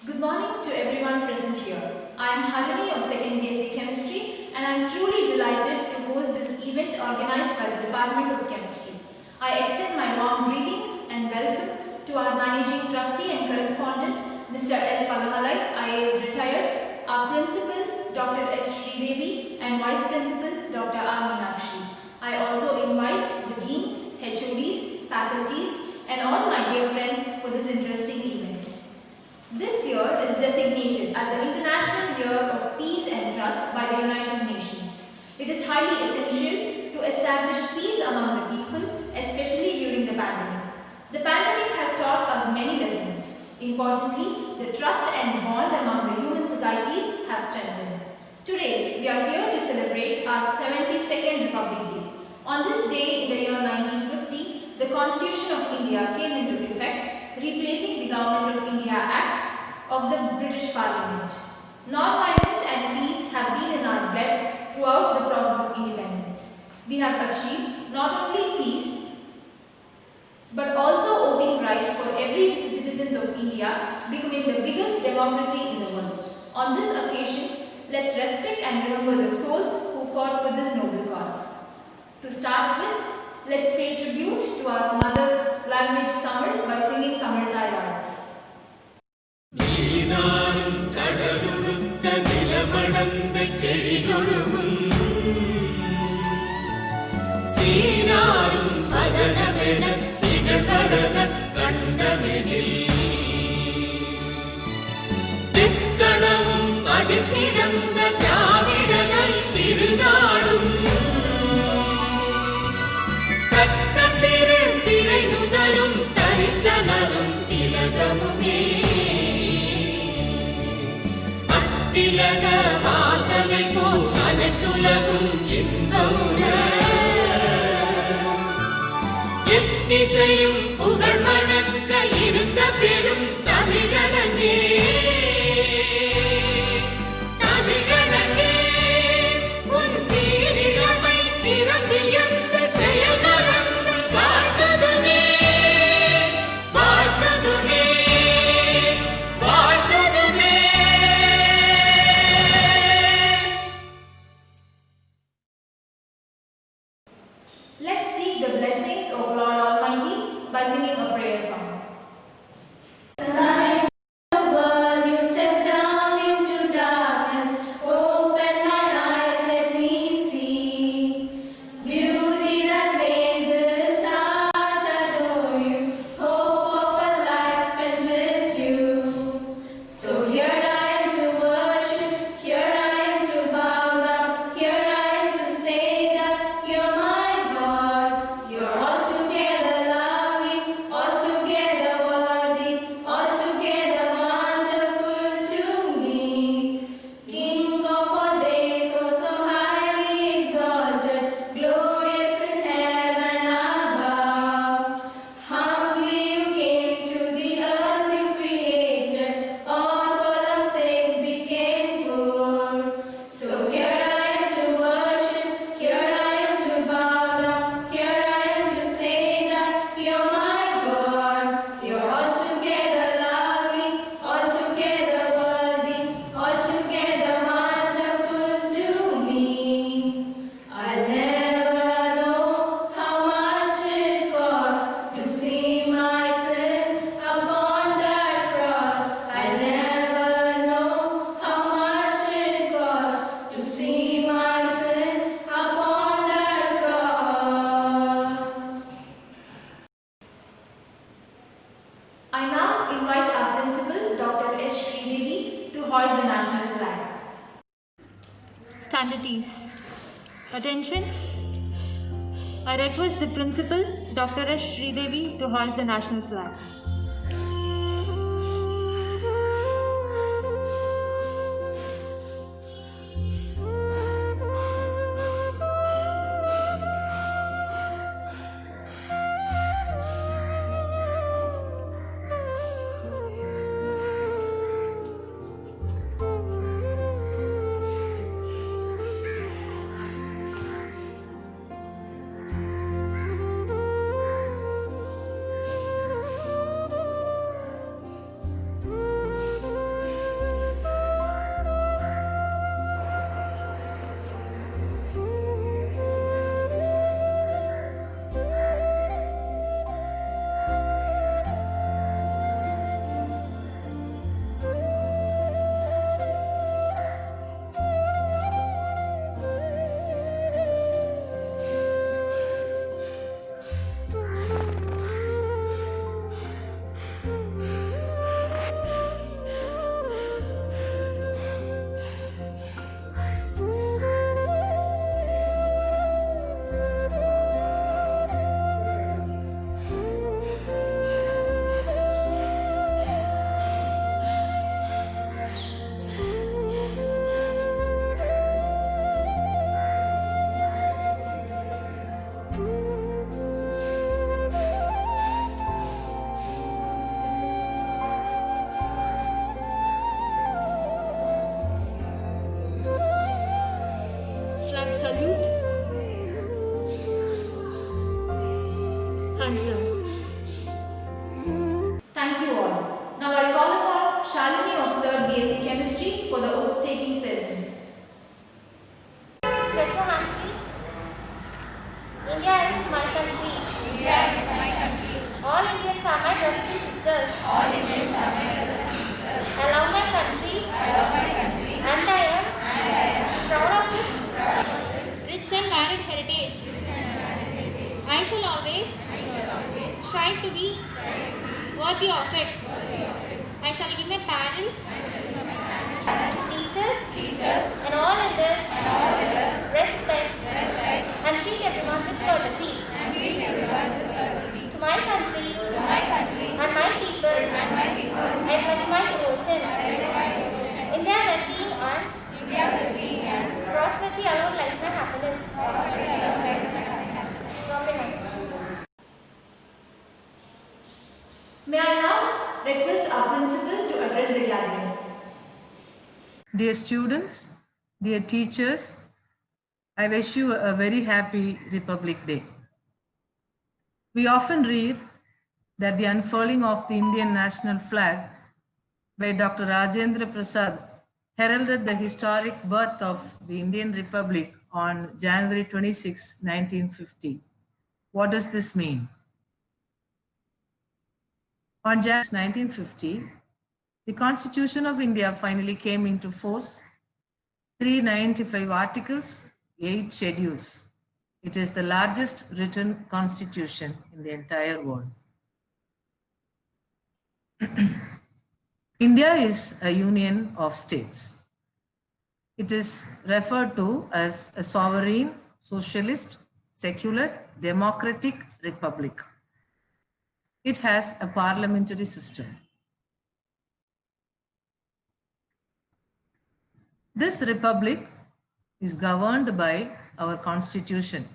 Good morning to everyone present here. I am Halini of 2nd BSc Chemistry and I am truly delighted to host this event organized by the Department of Chemistry. I extend my warm greetings and welcome to our Managing Trustee and Correspondent, Mr. L. Palamalai, IAS retired, our Principal, Dr. S. Sridevi, and Vice Principal, Dr. R. Meenakshi. I also invite the Deans, HODs, faculties, and all my dear friends for this interesting event. This year is designated as the International Year of Peace and Trust by the United Nations. It is highly essential to establish peace among the people, especially during the pandemic. The pandemic has taught us many lessons. Importantly, the trust and bond among the human societies have strengthened. Today, we are here to celebrate our 72nd Republic Day. On this day in the year 1950, the Constitution of India came into effect, replacing the Government of India Act of the British Parliament. Non-violence and peace have been in our blood throughout the process of independence. We have achieved not only peace but also voting rights for every citizen of India, becoming the biggest democracy in the world. On this occasion, let's respect and remember the souls who fought for this noble cause. To start with, let's pay tribute to our mother language Tamil by singing Tamil Thai. நீதானும் கடலுடுத்த நிலமடந்த கெழிகொழுகும் சீனாரும் பதனமென திகழ்படத கண்டமெனில் தெக்களவும் அதிர்ச்சிறந்த திராவிடர்கள் திருநாடும் தக்க சிறு திரை முதலும் தரித்தனரும் திலகமுமே திலக வாசனை போல் அனைத்துலகும் இன்பமுற எத்திசையும் புகழ் மணக்க இருந்த பெரும் தமிழனே தமிழனே உன் சீரிழமை திறம்பியந்த செயல் மறந்து வாழ்த்ததுமே வாழ்த்ததுமே வாழ்த்ததுமே. Let's seek the blessings of Lord Almighty by singing a prayer song. I now invite our Principal, Dr. S. Sridevi, to hoist the national flag. Stand at ease. Attention. I request the Principal, Dr. S. Sridevi, to hoist the national flag. Shalini of 3rd BSc Chemistry for the oath taking ceremony. Stretch your hands, please. India is my country. India is my country. All Indians are my brothers and sisters. All Indians are my brothers and sisters. I love my country. I love my country. And I am proud of its rich and varied heritage. I shall always strive to be worthy of it. I shall give my parents, teachers, and all others respect and treat everyone with courtesy. To my country and my people, I pledge my devotion. India will be and prosperity alone lies my happiness. Prominence. May I now request our principal to address the gathering. Dear students, dear teachers, I wish you a very happy Republic Day. We often read that the unfurling of the Indian national flag by Dr. Rajendra Prasad heralded the historic birth of the Indian Republic on January 26, 1950. What does this mean? On January 1950, the Constitution of India finally came into force. 395 articles, 8 schedules. It is the largest written constitution in the entire world. India is a union of states. It is referred to as a sovereign, socialist, secular, democratic republic. It has a parliamentary system. This republic is governed by our constitution,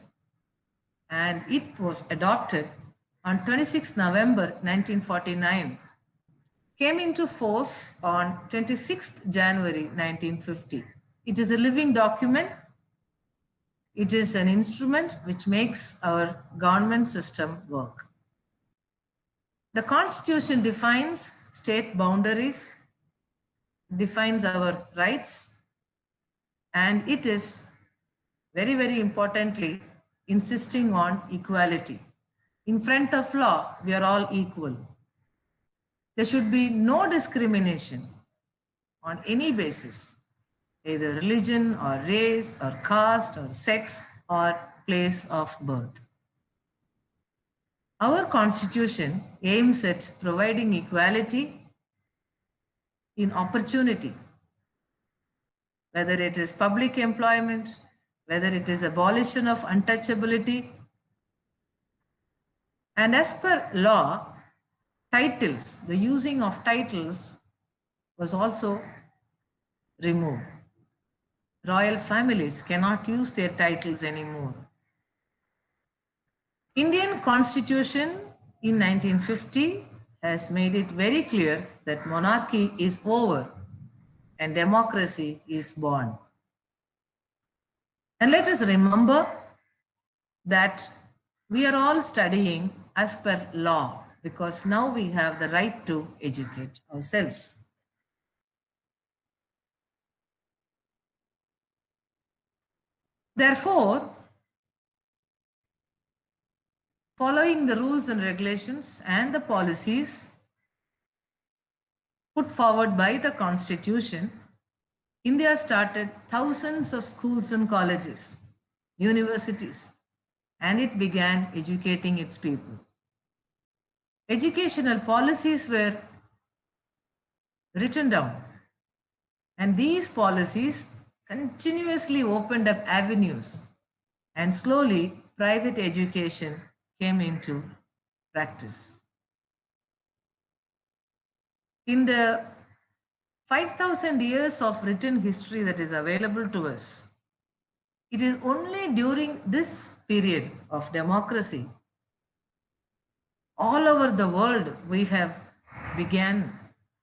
and it was adopted on 26 November 1949, came into force on 26 January 1950. It is a living document. It is an instrument which makes our government system work. The Constitution defines state boundaries, defines our rights, and it is very, very importantly insisting on equality. In front of law, we are all equal. There should be no discrimination on any basis, either religion or race or caste or sex or place of birth. Our constitution aims at providing equality in opportunity, whether it is public employment, whether it is abolition of untouchability. And as per law, titles, the using of titles was also removed. Royal families cannot use their titles anymore. Indian Constitution in 1950 has made it very clear that monarchy is over and democracy is born. And let us remember that we are all studying as per law because now we have the right to educate ourselves. Therefore, following the rules and regulations and the policies put forward by the Constitution, India started thousands of schools and colleges, universities, and it began educating its people. Educational policies were written down, and these policies continuously opened up avenues, and slowly private education came into practice. In the 5,000 years of written history that is available to us, it is only during this period of democracy, all over the world, we have began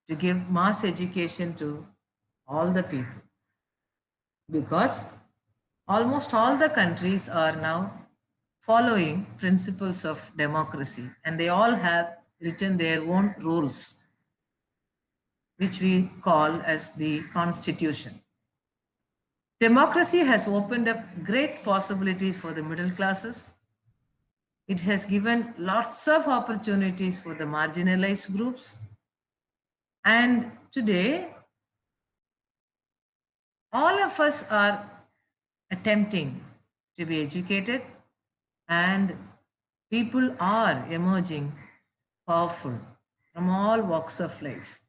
to give mass education to all the people. Because almost all the countries are now following principles of democracy, and they all have written their own rules. which we call as the Constitution. Democracy has opened up great possibilities for the middle classes. It has given lots of opportunities for the marginalized groups. And today, all of us are attempting to be educated, and people are emerging powerful from all walks of life.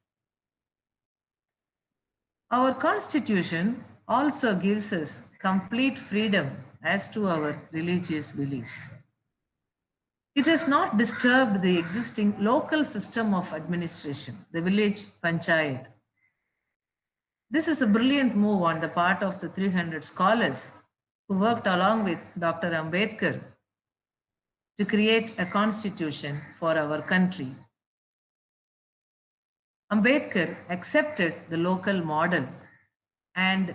Our Constitution also gives us complete freedom as to our religious beliefs. It has not disturbed the existing local system of administration, the village panchayat. This is a brilliant move on the part of the 300 scholars who worked along with Dr. Ambedkar to create a constitution for our country. Ambedkar accepted the local model and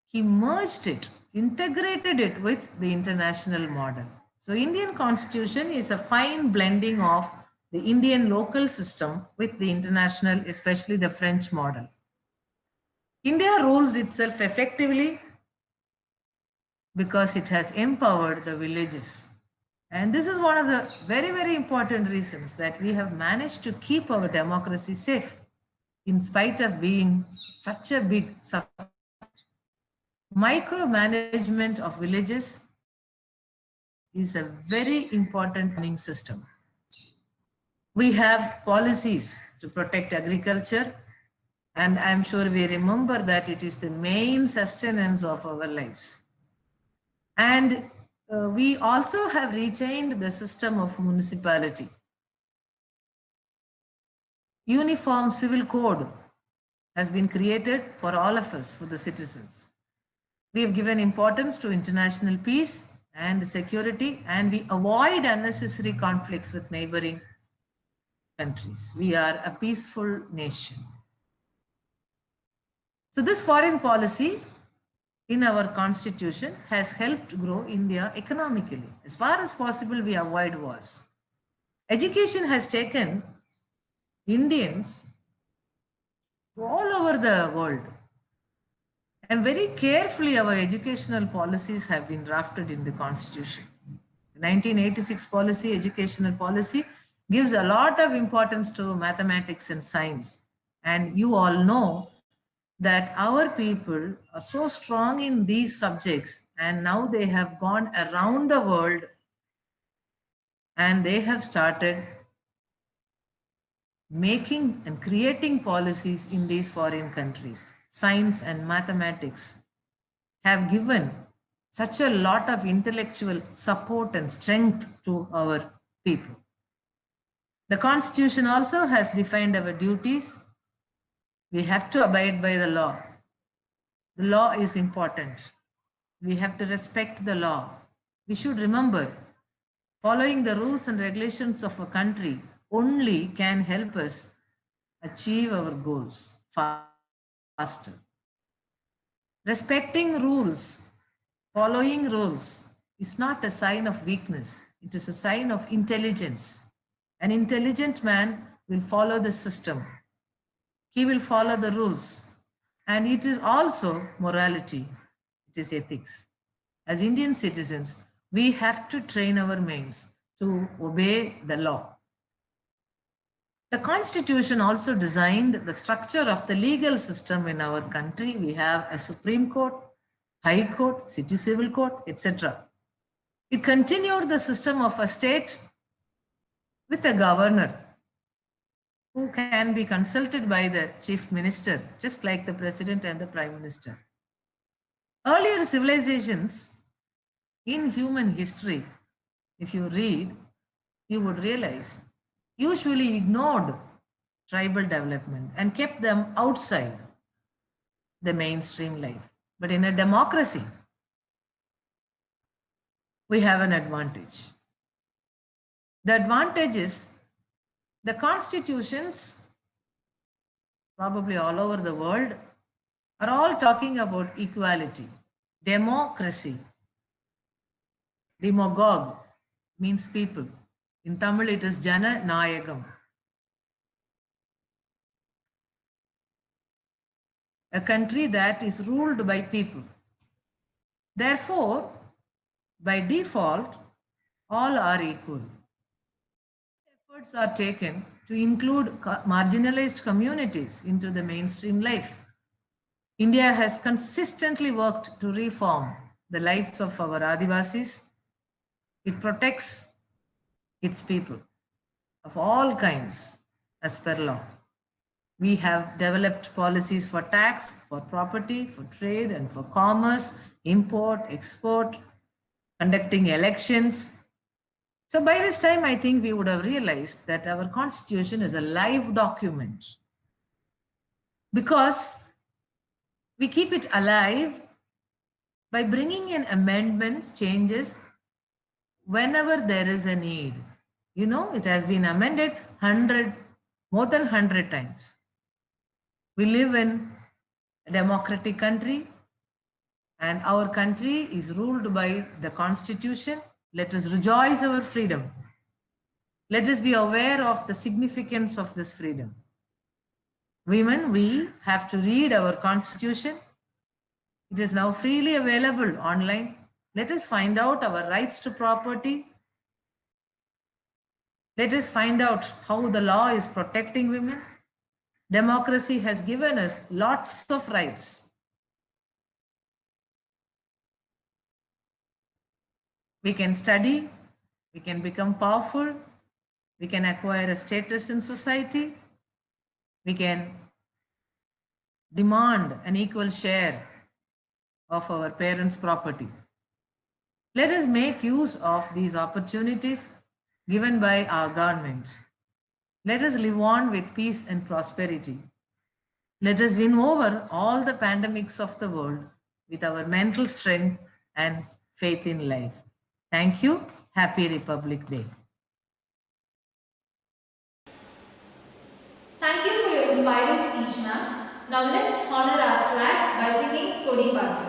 he merged it, integrated it with the international model. So Indian Constitution is a fine blending of the Indian local system with the international, especially the French model. India rules itself effectively because it has empowered the villages. And this is one of the very, very important reasons that we have managed to keep our democracy safe in spite of being such a big subject. Micromanagement of villages is a very important running system. We have policies to protect agriculture, and I'm sure we remember that it is the main sustenance of our lives. And we also have retained the system of municipality. Uniform civil code has been created for all of us, for the citizens. We have given importance to international peace and security, and we avoid unnecessary conflicts with neighboring countries. We are a peaceful nation. So this foreign policy in our constitution has helped grow India economically. As far as possible, we avoid wars. Education has taken Indians all over the world. And very carefully, our educational policies have been drafted in the constitution. The 1986 policy, educational policy, gives a lot of importance to mathematics and science. And you all know that our people are so strong in these subjects, and now they have gone around the world and they have started making and creating policies in these foreign countries. Science and mathematics have given such a lot of intellectual support and strength to our people. The Constitution also has defined our duties. We have to abide by the law. The law is important. We have to respect the law. We should remember, following the rules and regulations of a country only can help us achieve our goals faster. Respecting rules, following rules is not a sign of weakness. It is a sign of intelligence. An intelligent man will follow the system. He will follow the rules. And it is also morality. It is ethics. As Indian citizens, we have to train our minds to obey the law. The Constitution also designed the structure of the legal system in our country. We have a Supreme Court, High Court, City Civil Court, etc. It continued the system of a state with a governor who can be consulted by the chief minister, just like the president and the prime minister. Earlier civilizations in human history, if you read, you would realize, usually ignored tribal development and kept them outside the mainstream life. But in a democracy, we have an advantage. The advantage is the constitutions, probably all over the world, are all talking about equality, democracy. Demagog means people. In Tamil, it is Jana Nayagam. a country that is ruled by people. Therefore, by default, all are equal. Efforts are taken to include marginalized communities into the mainstream life. India has consistently worked to reform the lives of our Adivasis. It protects its people of all kinds as per law. We have developed policies for tax, for property, for trade, and for commerce, import, export, conducting elections. So by this time, I think we would have realized that our constitution is a live document because we keep it alive by bringing in amendments, changes, whenever there is a need. You know, it has been amended more than 100 times. We live in a democratic country and our country is ruled by the Constitution. Let us rejoice our freedom. Let us be aware of the significance of this freedom. Women, we have to read our Constitution. It is now freely available online. Let us find out our rights to property. Let us find out how the law is protecting women. Democracy has given us lots of rights. We can study, we can become powerful, we can acquire a status in society, we can demand an equal share of our parents' property. Let us make use of these opportunities given by our government. Let us live on with peace and prosperity. Let us win over all the pandemics of the world with our mental strength and faith in life. Thank you. Happy Republic Day. Thank you for your inspiring speech, ma'am. Now let's honor our flag by singing Kodi Paatu.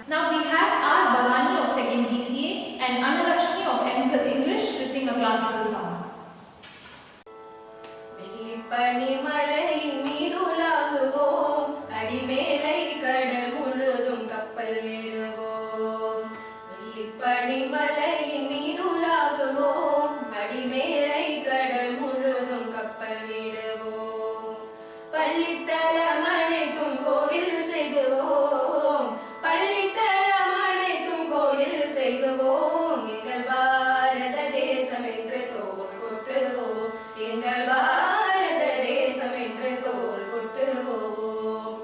Now we have R. Bhavani of 2nd BCA and Annalakshmi of MPhil English to sing a classical song. பனிமலையின் மீதுலாகுவோம் அடிமேலை கடல் முழுதும் கப்பல் விடுவோம் பனிமலையின் மீதுலாகுவோம் அடிமேலை கடல் முழுதும் கப்பல் விடுவோம் பள்ளித்தலம் அனைத்தும் கோவில் செய்குவோம் பள்ளித்தலம் அனைத்தும் கோவில் செய்குவோம் எங்கள் பாரத தேசம் என்று தோள் கொட்டுவோம் எங்கள் பாரத தேசம் என்று தோள் கொட்டுவோம்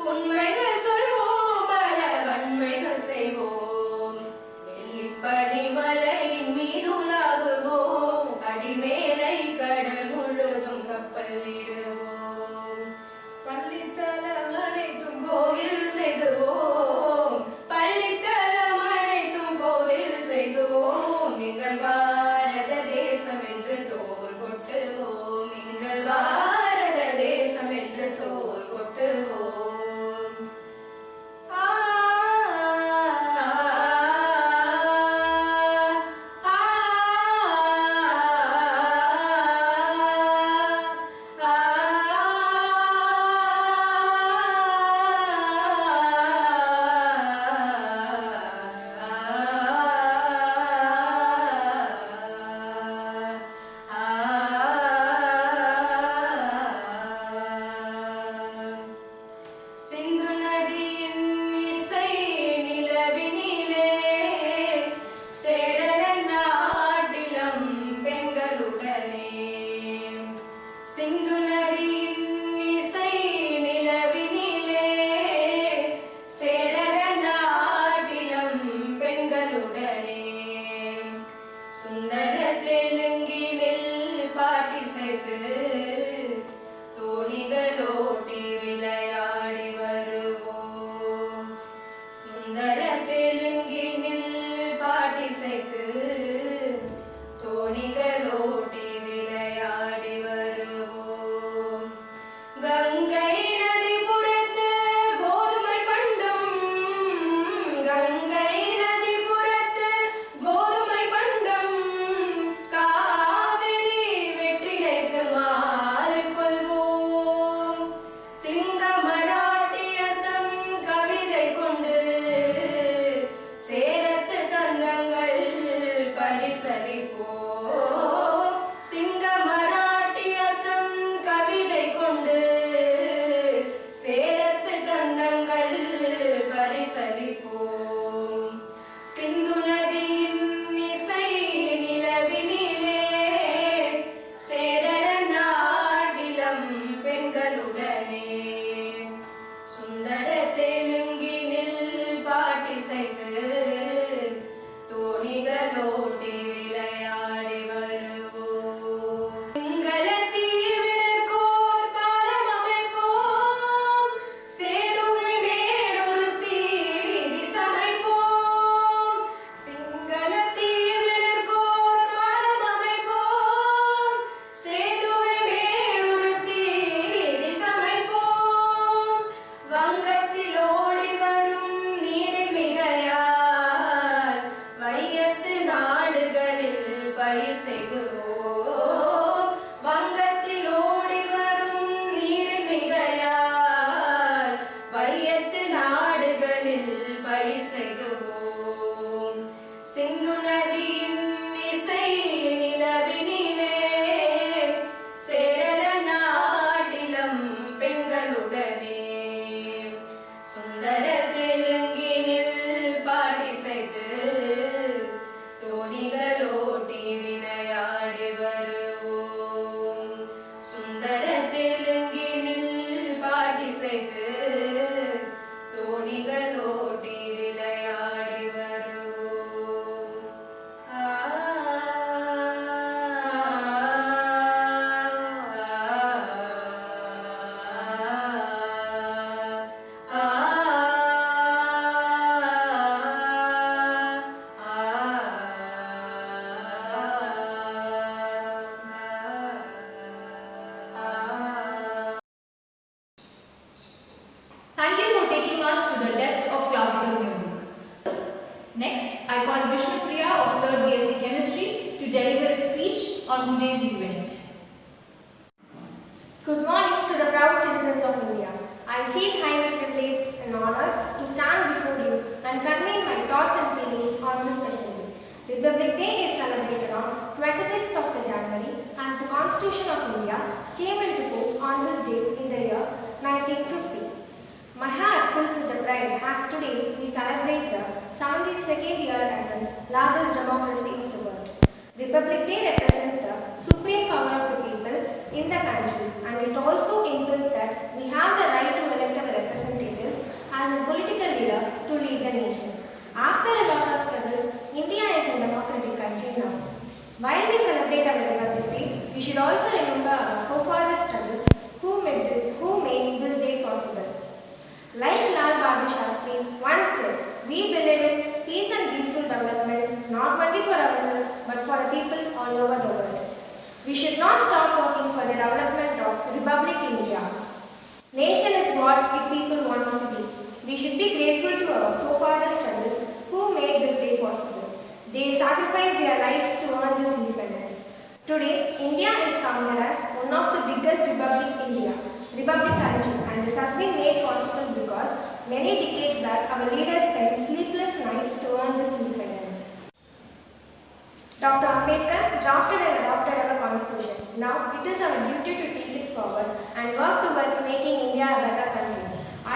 உண்மைகள் சொல்வோம், பல வன்மைகள் செய்வோம். வெள்ளிப்பனி மலையின் மீது உலாவுவோம், அடிமேலை கடல் முழுதும் கப்பல் விடுவோம். பள்ளித்தலம் அனைத்தும் கோவில் செய்துவோம், பள்ளித்தலம் அனைத்தும் கோவில் செய்துவோம். எங்கள் பாரத தேசம் என்று தோள் கொட்டுவோம், எங்கள் பாரத தேசம் என்று தோள் கொட்டுவோம். ஆ சிந்து நதியின் இசை நிலவினிலே சேரர நாட்டிலம் பெண்களுடனே. சிந்து நதியின் இசை நிலவினிலே சேரர நாட்டிலம் பெண்களுடனே. சுந்தர தெலுங்கினில் பாட்டிசைத்து தோணிகளோட்டி விளையாடி வருவோம். சுந்தர தெலுங்கினில் பாட்டிசைத்து தோணிகளோட்டி விளையாடி வருவோம். கங்கை நதிபுறத்து கோதுமை பண்டம், கங்கை நதிபுறத்து கோதுமை பண்டம், காவிரி வெற்றிலைக்கு மாறு கொள்வோம். சிங்க மராட்டியத்தம் கவிதை கொண்டு சேரத்து தந்தங்கள் பரிசளிப்போம். சிங்க மராட்டியத்தம் கவிதை கொண்டு சேரத்து தந்தங்கள் பரிசளிப்போம். சிந்து நதியின் இசை நிலவினிலே சேரர நாட்டிலம் பெண்களுடனே. சுந்தர தெலுங்கினில் பாட்டிசைத்து தோணிகளோட்டி விளையாடி வருவோம். சிங்களத்தீவினர்க்கோர் பாலம் அமைப்போம், சேதுவை மேலொருத்தி வீதி சமைப்போம். சிங்களத்தீவினர்க்கோர் பாலம் அமைப்போம், சேதுவை மேலொருத்தி வீதி சமைப்போம். வங்கத்தில் ஓடி வரும் நீரின் மிகையால் வையத்து நாடுகளில் பயிர் செய்துவோம். வங்கத்தில் ஓடி வரும் நீரின் மிகையால் வையத்து நாடுகளில் பயிர் செய்துவோம். சிந்து நதியின் இசை நிலவினிலே சேரர நாட்டிலம் பெண்களுடனே. சுந்தர தெலுங்கினில் பாட்டிசைத்து தோணிகளோட்டி விளையாடி வருவோம். சுந்தர தெலுங்கினில் பாட்டிசைத்து தோணிகளோட்டி விளையாடி வருவோம். ஆ Thank you for taking us to the depths of classical music. Next, I call Vishnu Priya of 3rd BSc Chemistry to deliver a speech on today's event. Good morning to the proud citizens of India. I feel highly privileged and honored to stand before you and convey my thoughts and feelings on this special day. Republic Day is celebrated on 26th of January as the Constitution of India came into force on this day in the year 1950. My heart fills with the pride as today we celebrate the 72nd year as the largest democracy of the world. Republic Day represents the supreme power of the people in the country, and it also includes that we have the right to elect our representatives once said, "We believe in peace and peaceful development, not only for ourselves, but for the people all over the world." We should not stop working for the development of Republic India. Nation is what its people wants to be. We should be grateful to our forefathers' struggles who made this day possible. They sacrificed their lives to earn this independence. Today, India is counted as one of the biggest Republic country, and this has been made possible because many decades back our leaders spent sleepless nights to earn this independence. Dr. Ambedkar drafted and adopted our constitution. Now it is our duty to take it forward and work towards making India a better country.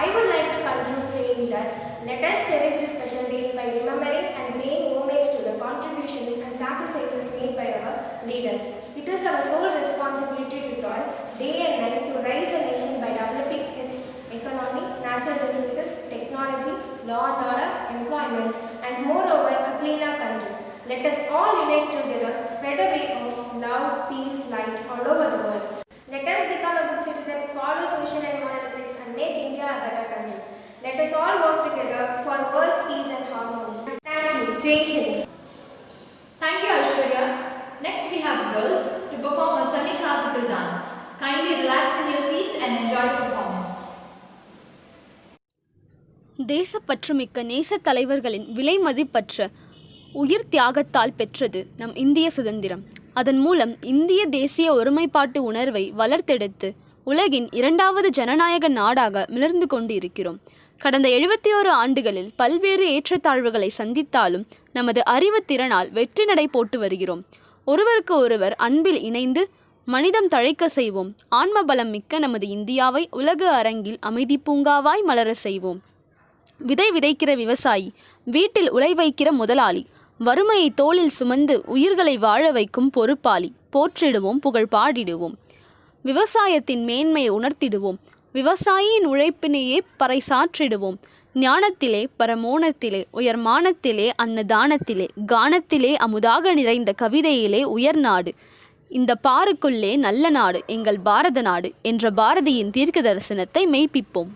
I would like to conclude saying that let us cherish this special day by remembering and paying homage to the contributions and sacrifices made by our leaders. It is our sole responsibility to toil day and night to raise the nation by developing its economy, natural resources, technology, law and order, employment, and moreover a cleaner country. Let us all unite together, spread a way of love, peace, light all over the world. Let us become a good citizen, follow social and moral ethics, and make India a better country. Let us all work together for world's peace and harmony. Thank you. Jai Hind. Thank you, Aishwarya. Next we have girls to perform a semi-classical dance. Kindly relax in your seats and enjoy the performance. தேசப்பற்றுமிக்க நேச தலைவர்களின் விலை மதிப்பற்ற உயிர் தியாகத்தால் பெற்றது நம் இந்திய சுதந்திரம். அதன் மூலம் இந்திய தேசிய ஒருமைப்பாட்டு உணர்வை வளர்த்தெடுத்து உலகின் 2வது ஜனநாயக நாடாக மிளர்ந்து கொண்டு இருக்கிறோம். கடந்த 71 ஆண்டுகளில் பல்வேறு ஏற்றத்தாழ்வுகளை சந்தித்தாலும் நமது அறிவுத்திறனால் வெற்றி நடை போட்டு வருகிறோம். ஒருவருக்கு ஒருவர் அன்பில் இணைந்து மனிதம் தழைக்க செய்வோம். ஆன்ம பலம் மிக்க நமது இந்தியாவை உலக அரங்கில் அமைதி பூங்காவாய் மலர செய்வோம். விதை விதைக்கிற விவசாயி, வீட்டில் உழை வைக்கிற முதலாளி, வறுமையை தோளில் சுமந்து உயிர்களை வாழ வைக்கும் பொறுப்பாளி, போற்றிடுவோம், புகழ் பாடிடுவோம். விவசாயத்தின் மேன்மையை உணர்த்திடுவோம். விவசாயியின் உழைப்பினையே பறைசாற்றிடுவோம். ஞானத்திலே பரமோணத்திலே உயர்மானத்திலே அன்னதானத்திலே கானத்திலே அமுதாக நிறைந்த கவிதையிலே உயர்நாடு, இந்த பாருக்குள்ளே நல்ல நாடு எங்கள் பாரத நாடு என்ற பாரதியின் தீர்க்க தரிசனத்தை மெய்ப்பிப்போம்.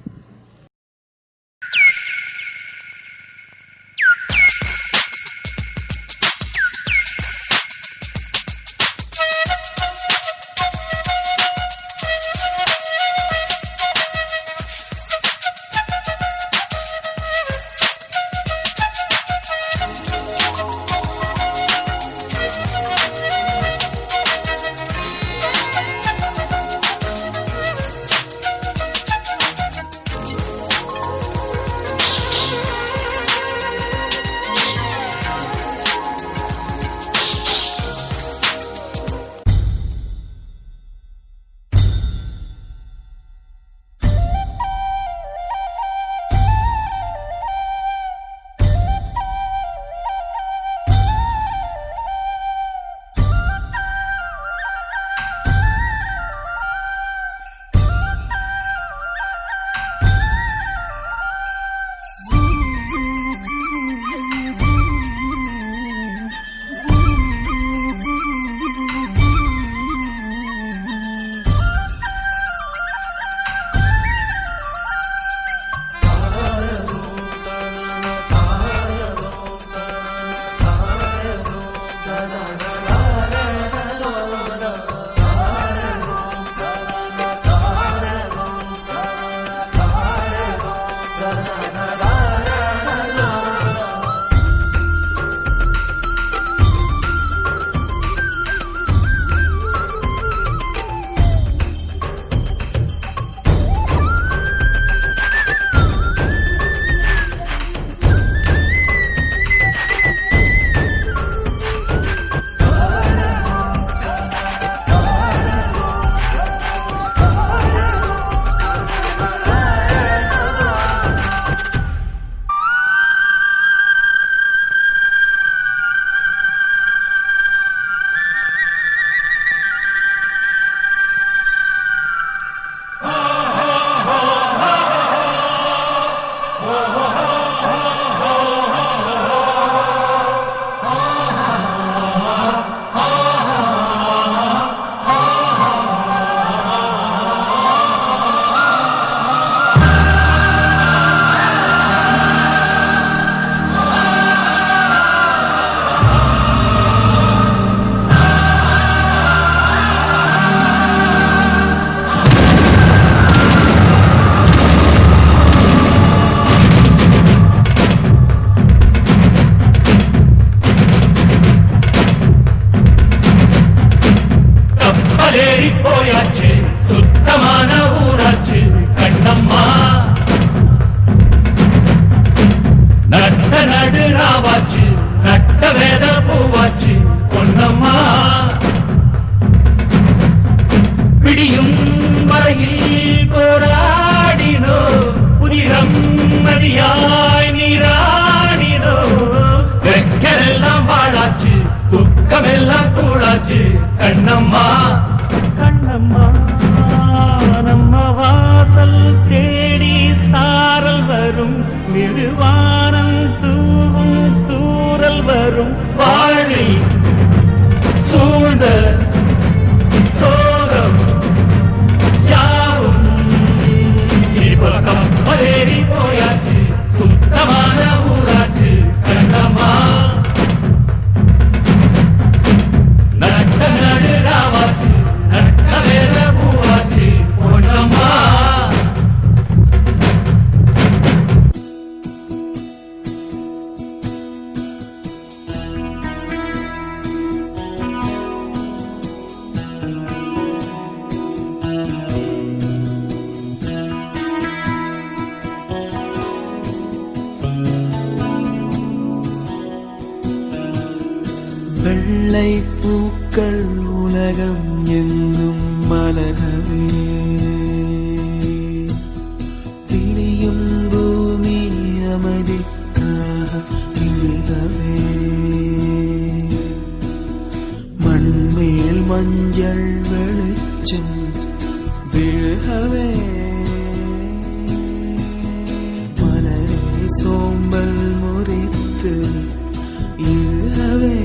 பக்கமெல்லாம் கூடாச்சு கண்ணம்மா கண்ணம்மா நம்ம வாசல் தேடி சாரல் வரும் விடுவானம் தூவும் தூரல் வரும் வாழ்வில் சூழ்ந்த சோகம் யாவும் பக்கம் மலேறி போயாச்சு சுத்தமான ஊராச்சு கண்ணம்மா நட்ட நடு ராவாச்சு நட்ட வேற பூவாச்சு பொன்னம்மா வெள்ளை பூக்கள் உலகம் எங்கும் மலரவே திரியும் பூமி அமைதிக்காக திரிகவே மண்மேல் மஞ்சள் வெளிச்சம் விழுகவே மலரே சோம்பல் முறித்து இழுகவே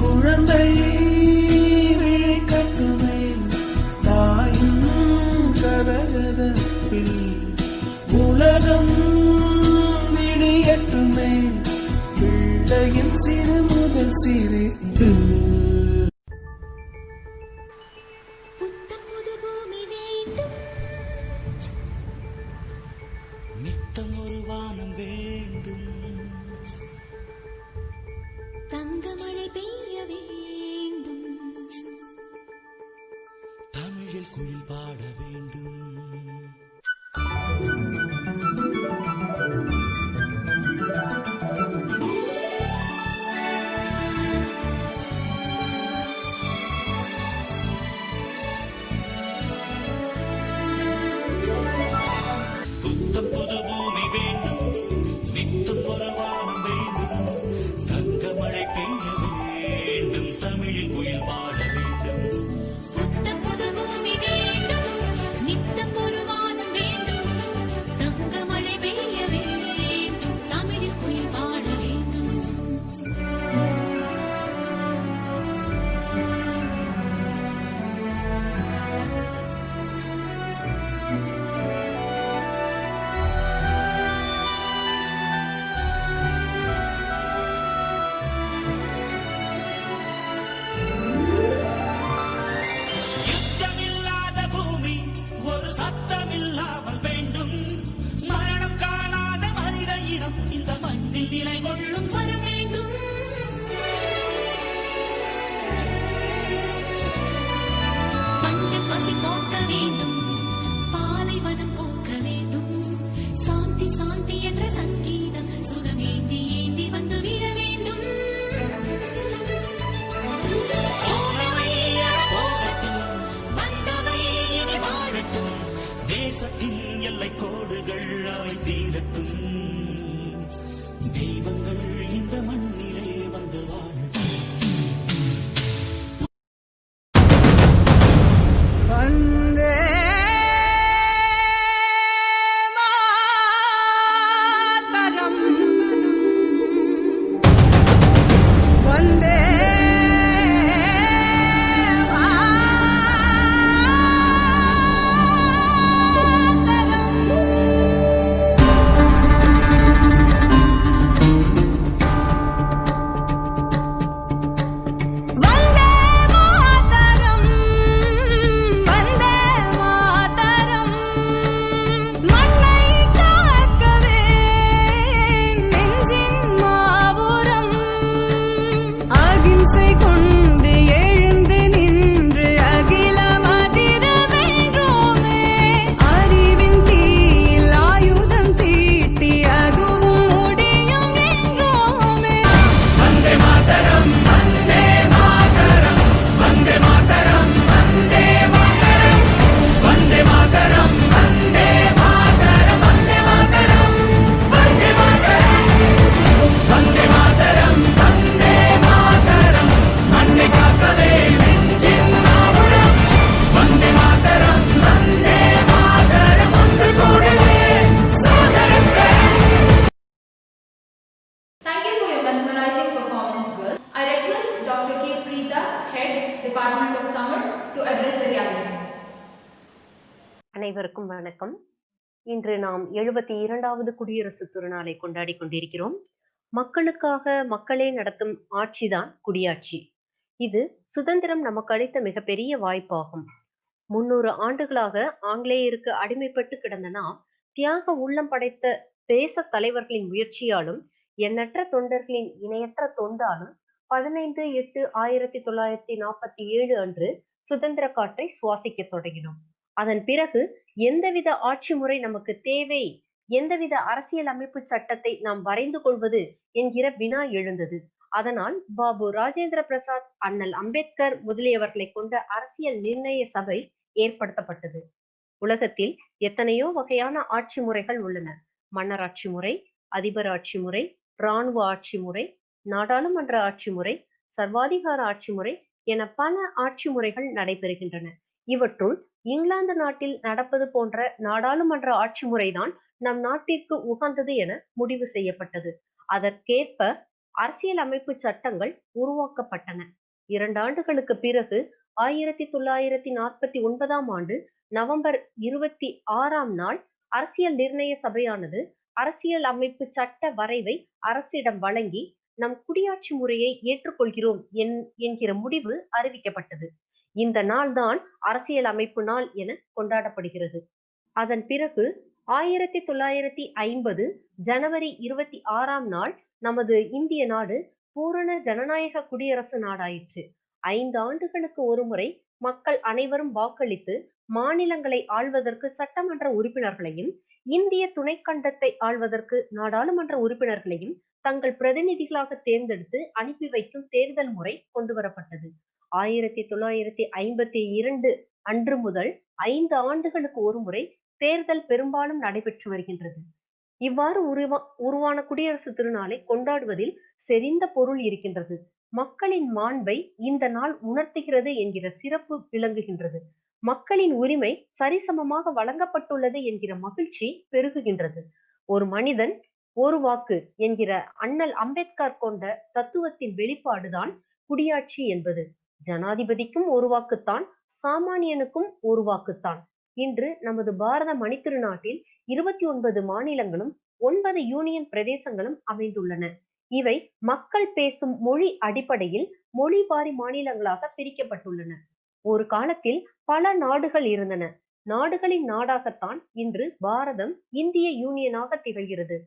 குழந்தை விழி கட்டுமே தாயும் கரகதப்பில் உலகம் விடியட்டுமே பிள்ளையின் சிறு முதல் சிறு நித்தம் ஒரு வானம் வேண்டும் தங்கமழை பெய்ய வேண்டும் தமிழில் குயில் பாட வேண்டும் புத்தம் புது பூமி வேண்டும் நித்தம் ஒரு வானம் வேண்டும் தங்கமழை பெய்ய வேண்டும் தமிழில் குயில் பாட வேண்டும் புத்தம் புது பூமி வேண்டும் நித்தம் ஒரு வானம் வேண்டும் தங்கமழை பெய்ய வேண்டும் தமிழில் குயில் பாட வேண்டும் யுத்தமில்லாத பூமி ஒரு சத்தமில்லாமல் வேண்டும் மரணம் காணாத மனித இனம் இந்த மண்ணில் நிலை கொள்ளும் வர வேண்டும் பஞ்சம் பசி போக்க வேண்டும் பாலைவனம் போக்க வேண்டும் சாந்தி சாந்தி என்ற சங்கீதம் சுகமேந்தி ஏந்தி வந்து விட வேண்டும் போனவை போகட்டும் வந்தவை இனி வாழட்டும் தேசத்தின் எல்லை கோடுகள் அவை தீரட்டும் தெய்வங்கள் இந்த மண்ணிலே வந்து வாழட்டும் வந்தே மாதரம் வந்தே மாதரம் அனைவருக்கும் வணக்கம். இன்று நாம் 72வது குடியரசு திருநாளை கொண்டாடி கொண்டிருக்கிறோம். மக்களுக்காக மக்களே நடத்தும் ஆட்சிதான் குடியாட்சி. இது சுதந்திரம் நமக்கு அளித்த மிகப்பெரிய வாய்ப்பாகும். 300 ஆண்டுகளாக ஆங்கிலேயருக்கு அடிமைப்பட்டு கிடந்த நாம் தியாக உள்ளம் படைத்த தேச தலைவர்களின் முயற்சியாலும் எண்ணற்ற தொண்டர்களின் இணையற்ற தொண்டாலும் 15/8/1947 அன்று சுதந்திர காற்றை சுவாசிக்க தொடங்கினோம். அதன் பிறகு எந்தவித ஆட்சி முறை நமக்கு தேவை, எந்தவித அரசியல் அமைப்பு சட்டத்தை நாம் வரைந்து கொள்வது என்கிற வினா எழுந்தது. அதனால் பாபு ராஜேந்திர பிரசாத், அண்ணல் அம்பேத்கர் முதலியவர்களை கொண்ட அரசியல் நிர்ணய சபை ஏற்படுத்தப்பட்டது. உலகத்தில் எத்தனையோ வகையான ஆட்சி முறைகள் உள்ளன. மன்னராட்சி முறை, அதிபர் ஆட்சி முறை, இராணுவ ஆட்சி முறை, நாடாளுமன்ற ஆட்சி முறை, சர்வாதிகார ஆட்சி முறை என பல ஆட்சி முறைகள் நடைபெறுகின்றன. இவற்றுள் இங்கிலாந்து நாட்டில் நடப்பது போன்ற நாடாளுமன்ற ஆட்சி முறைதான் நம் நாட்டிற்கு உகந்தது என முடிவு செய்யப்பட்டது. அதற்கேற்ப அரசியல் அமைப்பு சட்டங்கள் உருவாக்கப்பட்டன. 2 ஆண்டுகளுக்கு பிறகு 1949ஆம் ஆண்டு நவம்பர் 26ஆம் நாள் அரசியல் நிர்ணய சபையானது அரசியல் அமைப்பு சட்ட வரைவை அரசிடம் வழங்கி நம் குடியாட்சி முறையை ஏற்றுக்கொள்கிறோம் என்கிற முடிவு அறிவிக்கப்பட்டது. இந்த நாள் தான் அரசியல் அமைப்பு நாள் என கொண்டாடப்படுகிறது. அதன் பிறகு 1950 ஜனவரி 26ஆம் நாள் நமது இந்திய நாடு பூரண ஜனநாயக குடியரசு நாடாயிற்று. 5 ஆண்டுகளுக்கு ஒருமுறை மக்கள் அனைவரும் வாக்களித்து மாநிலங்களை ஆள்வதற்கு சட்டமன்ற உறுப்பினர்களையும், இந்திய துணைக்கண்டத்தை ஆள்வதற்கு நாடாளுமன்ற உறுப்பினர்களையும் தங்கள் பிரதிநிதிகளாக தேர்ந்தெடுத்து அனுப்பி வைக்கும் தேர்தல் முறை கொண்டு வரப்பட்டது. 1952 அன்று முதல் 5 ஆண்டுகளுக்கு ஒருமுறை தேர்தல் பெரும்பாலும் நடைபெற்று வருகின்றது. இவ்வாறு உருவான குடியரசு திருநாளை கொண்டாடுவதில் செறிந்த பொருள் இருக்கின்றது. மக்களின் மாண்பை இந்த நாள் உணர்த்துகிறது என்கிற சிறப்பு விளங்குகின்றது. மக்களின் உரிமை சரிசமமாக வழங்கப்பட்டுள்ளது என்கிற மகிழ்ச்சி பெருகுகின்றது. ஒரு மனிதன் ஒரு வாக்கு என்கிற அண்ணல் அம்பேத்கர் கொண்ட தத்துவத்தின் வெளிப்பாடுதான் குடியாட்சி என்பது. ஜனாதிபதிக்கும் ஒரு வாக்குத்தான், சாமானியனுக்கும் ஒரு வாக்குத்தான். இன்று நமது பாரத மணித்திருநாட்டில் 29 மாநிலங்களும் 9 யூனியன் பிரதேசங்களும் அமைந்துள்ளன. இவை மக்கள் பேசும் மொழி அடிப்படையில் மொழிவாரி மாநிலங்களாக பிரிக்கப்பட்டுள்ளன. ஒரு காலத்தில் பல நாடுகள் இருந்தன. நாடுகளின் நாடாகத்தான் இன்று பாரதம் இந்திய யூனியனாக திகழ்கிறது.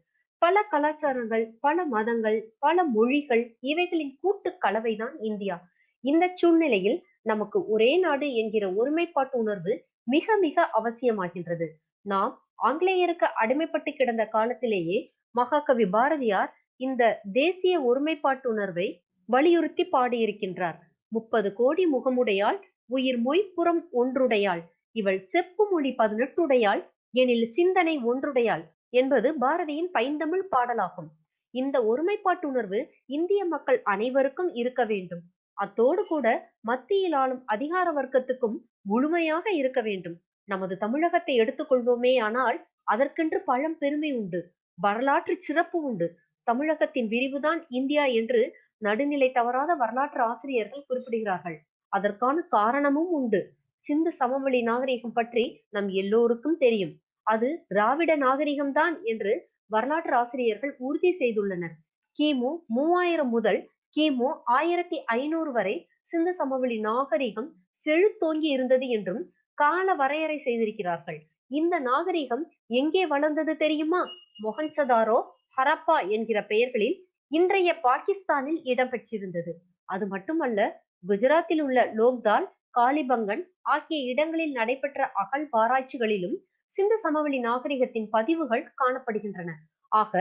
பல கலாச்சாரங்கள், பல மதங்கள், பல மொழிகள் இவைகளின் கூட்டு கலவைதான் இந்தியா. இந்த சூழ்நிலையில் நமக்கு ஒரே நாடு என்கிற ஒருமைப்பாட்டு உணர்வு மிக மிக அவசியமாகின்றது. நாம் ஆங்கிலேயருக்கு அடிமைப்பட்டு கிடந்த காலத்திலேயே மகாகவி பாரதியார் இந்த தேசிய ஒருமைப்பாட்டு உணர்வை வலியுறுத்தி பாடியிருக்கின்றார். 30 கோடி முகமுடையாள், உயிர் மொய்ப்புறம் ஒன்றுடையாள், இவள் செப்பு மொழி 18 எனில் சிந்தனை ஒன்றுடையாள் என்பது பாரதியின் பைந்தமிழ் பாடலாகும். இந்த ஒருமைப்பாட்டு உணர்வு இந்திய மக்கள் அனைவருக்கும் இருக்க வேண்டும். அத்தோடு கூட மத்தியில் ஆளும் அதிகார வர்க்கத்துக்கும் முழுமையாக இருக்க வேண்டும். நமது தமிழகத்தை எடுத்துக்கொள்வோமே ஆனால் அதற்கென்று பழம் பெருமை உண்டு, வரலாற்று சிறப்பு உண்டு. தமிழகத்தின் விரிவுதான் இந்தியா என்று நடுநிலை தவறாத வரலாற்று ஆசிரியர்கள் குறிப்பிடுகிறார்கள். அதற்கான காரணமும் உண்டு. சிந்து சமவெளி நாகரிகம் பற்றி நம் எல்லோருக்கும் தெரியும். அது திராவிட நாகரிகம்தான் என்று வரலாற்று ஆசிரியர்கள் உறுதி செய்துள்ளனர். கிமு 3000 முதல் கிமு 1500 வரை சிந்து சமவெளி நாகரிகம் செழுத்தோங்கி இருந்தது என்றும் கால வரையறை செய்திருக்கிறார்கள். இந்த நாகரிகம் எங்கே வளர்ந்தது தெரியுமா? மொஹஞ்சதாரோ, ஹரப்பா என்கிற பெயர்களில் இன்றைய பாகிஸ்தானில் இடம்பெற்றிருந்தது. அது மட்டுமல்ல, குஜராத்தில் உள்ள லோக்தால், காலிபங்கன் ஆகிய இடங்களில் நடைபெற்ற அகழ்வாராய்ச்சிகளிலும் சிந்து சமவெளி நாகரிகத்தின் பதிவுகள் காணப்படுகின்றன. ஆக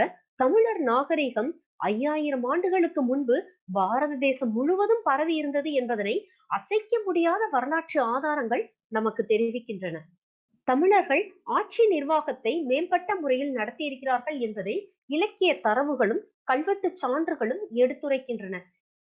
தமிழர் நாகரிகம் 5000 ஆண்டுகளுக்கு முன்பு பாரத தேசம் முழுவதும் பரவி இருந்தது என்பதனை அசைக்க முடியாத வரலாற்று ஆதாரங்கள் நமக்கு தெரிவிக்கின்றன. தமிழர்கள் ஆட்சி நிர்வாகத்தை மேம்பட்ட முறையில் நடத்தியிருக்கிறார்கள் என்பதை இலக்கிய தரவுகளும் கல்வெட்டு சான்றுகளும் எடுத்துரைக்கின்றன.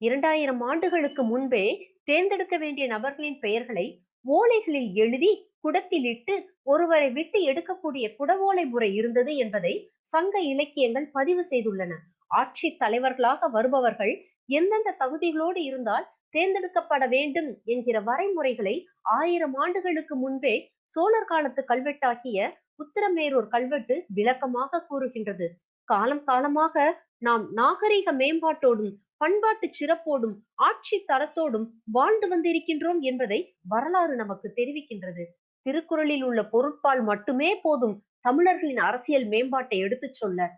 2000 ஆண்டுகளுக்கு முன்பே தேர்ந்தெடுக்க வேண்டிய நபர்களின் பெயர்களை ஓலைகளில் எழுதி குடத்தில் இட்டு ஒருவரை விட்டு எடுக்கக்கூடிய குடவோலை முறை இருந்தது என்பதை சங்க இலக்கியங்கள் பதிவு செய்துள்ளன. ஆட்சி தலைவர்களாக வருபவர்கள் எந்தெந்த தகுதிகளோடு இருந்தால் தேர்ந்தெடுக்கப்பட வேண்டும் என்கிற வரைமுறைகளை 1000 ஆண்டுகளுக்கு முன்பே சோழர் காலத்து கல்வெட்டாகிய உத்திரமேரூர் கல்வெட்டு விளக்கமாக கூறுகின்றது. காலம் காலமாக நாம் நாகரிக மேம்பாட்டோடும் பண்பாட்டு சிறப்போடும் ஆட்சி தரத்தோடும் வாழ்ந்து வந்திருக்கின்றோம் என்பதை வரலாறு நமக்கு தெரிவிக்கின்றது. திருக்குறளில் உள்ள பொருட்பால் மட்டுமே போதும் தமிழர்களின் அரசியல் மேம்பாட்டை எடுத்துச் சொல்ல.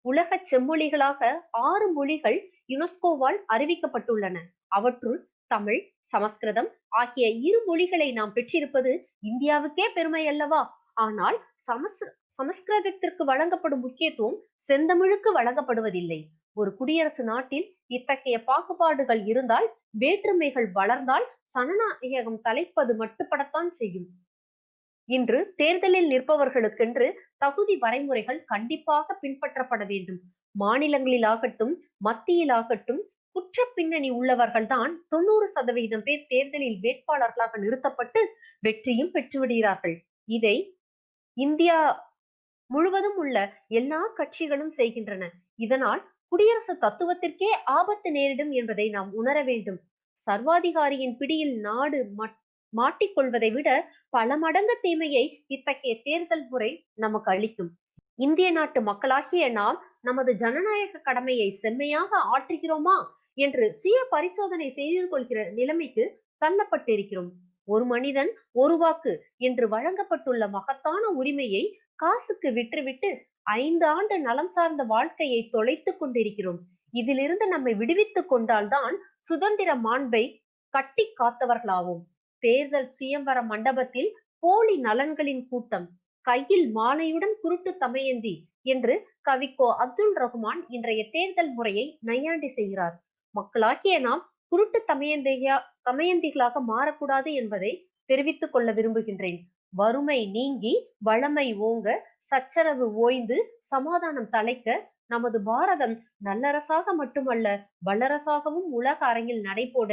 உலக செம்மொழிகளாக 6 மொழிகள் யுனெஸ்கோவால் அறிவிக்கப்பட்டுள்ளன. அவற்றுள் தமிழ், சமஸ்கிருதம் ஆகிய 2 மொழிகளை நாம் பெற்றிருப்பது இந்தியாவுக்கே பெருமை அல்லவா? ஆனால் சமஸ்கிருதத்திற்கு வழங்கப்படும் முக்கியத்துவம் செந்தமிழுக்கு வழங்கப்படுவதில்லை. ஒரு குடியரசு நாட்டில் இத்தகைய பாகுபாடுகள் இருந்தால், வேற்றுமைகள் வளர்ந்தால் சனநாயகம் தலைப்பது மட்டுப்படத்தான் செய்யும். இன்று தேர்தலில் நிற்பவர்களுக்கென்று தகுதி வரைமுறைகள் கண்டிப்பாக பின்பற்றப்பட வேண்டும். மாநிலங்களில் ஆகட்டும், மத்தியில் ஆகட்டும், குற்ற பின்னணி உள்ளவர்கள் தான் 90% பேர் தேர்தலில் வேட்பாளர்களாக நிறுத்தப்பட்டு வெற்றியும் பெற்றுவிடுகிறார்கள். இதை இந்தியா முழுவதும் உள்ள எல்லா கட்சிகளும் செய்கின்றன. இதனால் குடியரசு தத்துவத்திற்கே ஆபத்து நேரிடும் என்பதை நாம் உணர வேண்டும். சர்வாதிகாரியின் பிடியில் நாடு மாட்டிக்கொள்வதை விட பல மடங்கு தீமையை இத்தகைய தேர்தல் முறை நமக்கு அளிக்கும். இந்திய நாட்டு மக்களாகிய நாம் நமது ஜனநாயக கடமையை செம்மையாக ஆற்றுகிறோமா என்று சுய பரிசோதனை செய்து கொள்கிற நிலைமைக்கு தள்ளப்பட்டிருக்கிறோம். ஒரு மனிதன் ஒரு வாக்கு என்று வழங்கப்பட்டுள்ள மகத்தான உரிமையை காசுக்கு விற்றுவிட்டு 5 ஆண்டு நலம் சார்ந்த வாழ்க்கையை தொலைத்துக் கொண்டிருக்கிறோம். இதிலிருந்து நம்மை விடுவித்துக் கொண்டால்தான் சுதந்திர மாண்பை கட்டி காத்தவர்களாவோம். தேர்தல் சுயம்பர மண்டபத்தில் போலி நலன்களின் கூட்டம், கையில் மாலையுடன் குருட்டு தமயந்தி என்று கவிக்கோ அப்துல் ரஹ்மான் இன்றைய தேர்தல் முறையை நையாண்டி செய்கிறார். மக்களாகிய நாம் குருட்டு தமயந்திகளாக மாறக்கூடாது என்பதை தெரிவித்துக் கொள்ள விரும்புகின்றேன். வறுமை நீங்கி வளமை ஓங்க, சச்சரவு ஓய்ந்து சமாதானம் தலைக்க நமது பாரதம் நல்லரசாக மட்டுமல்ல வல்லரசாகவும் உலக அரங்கில் நடைபோட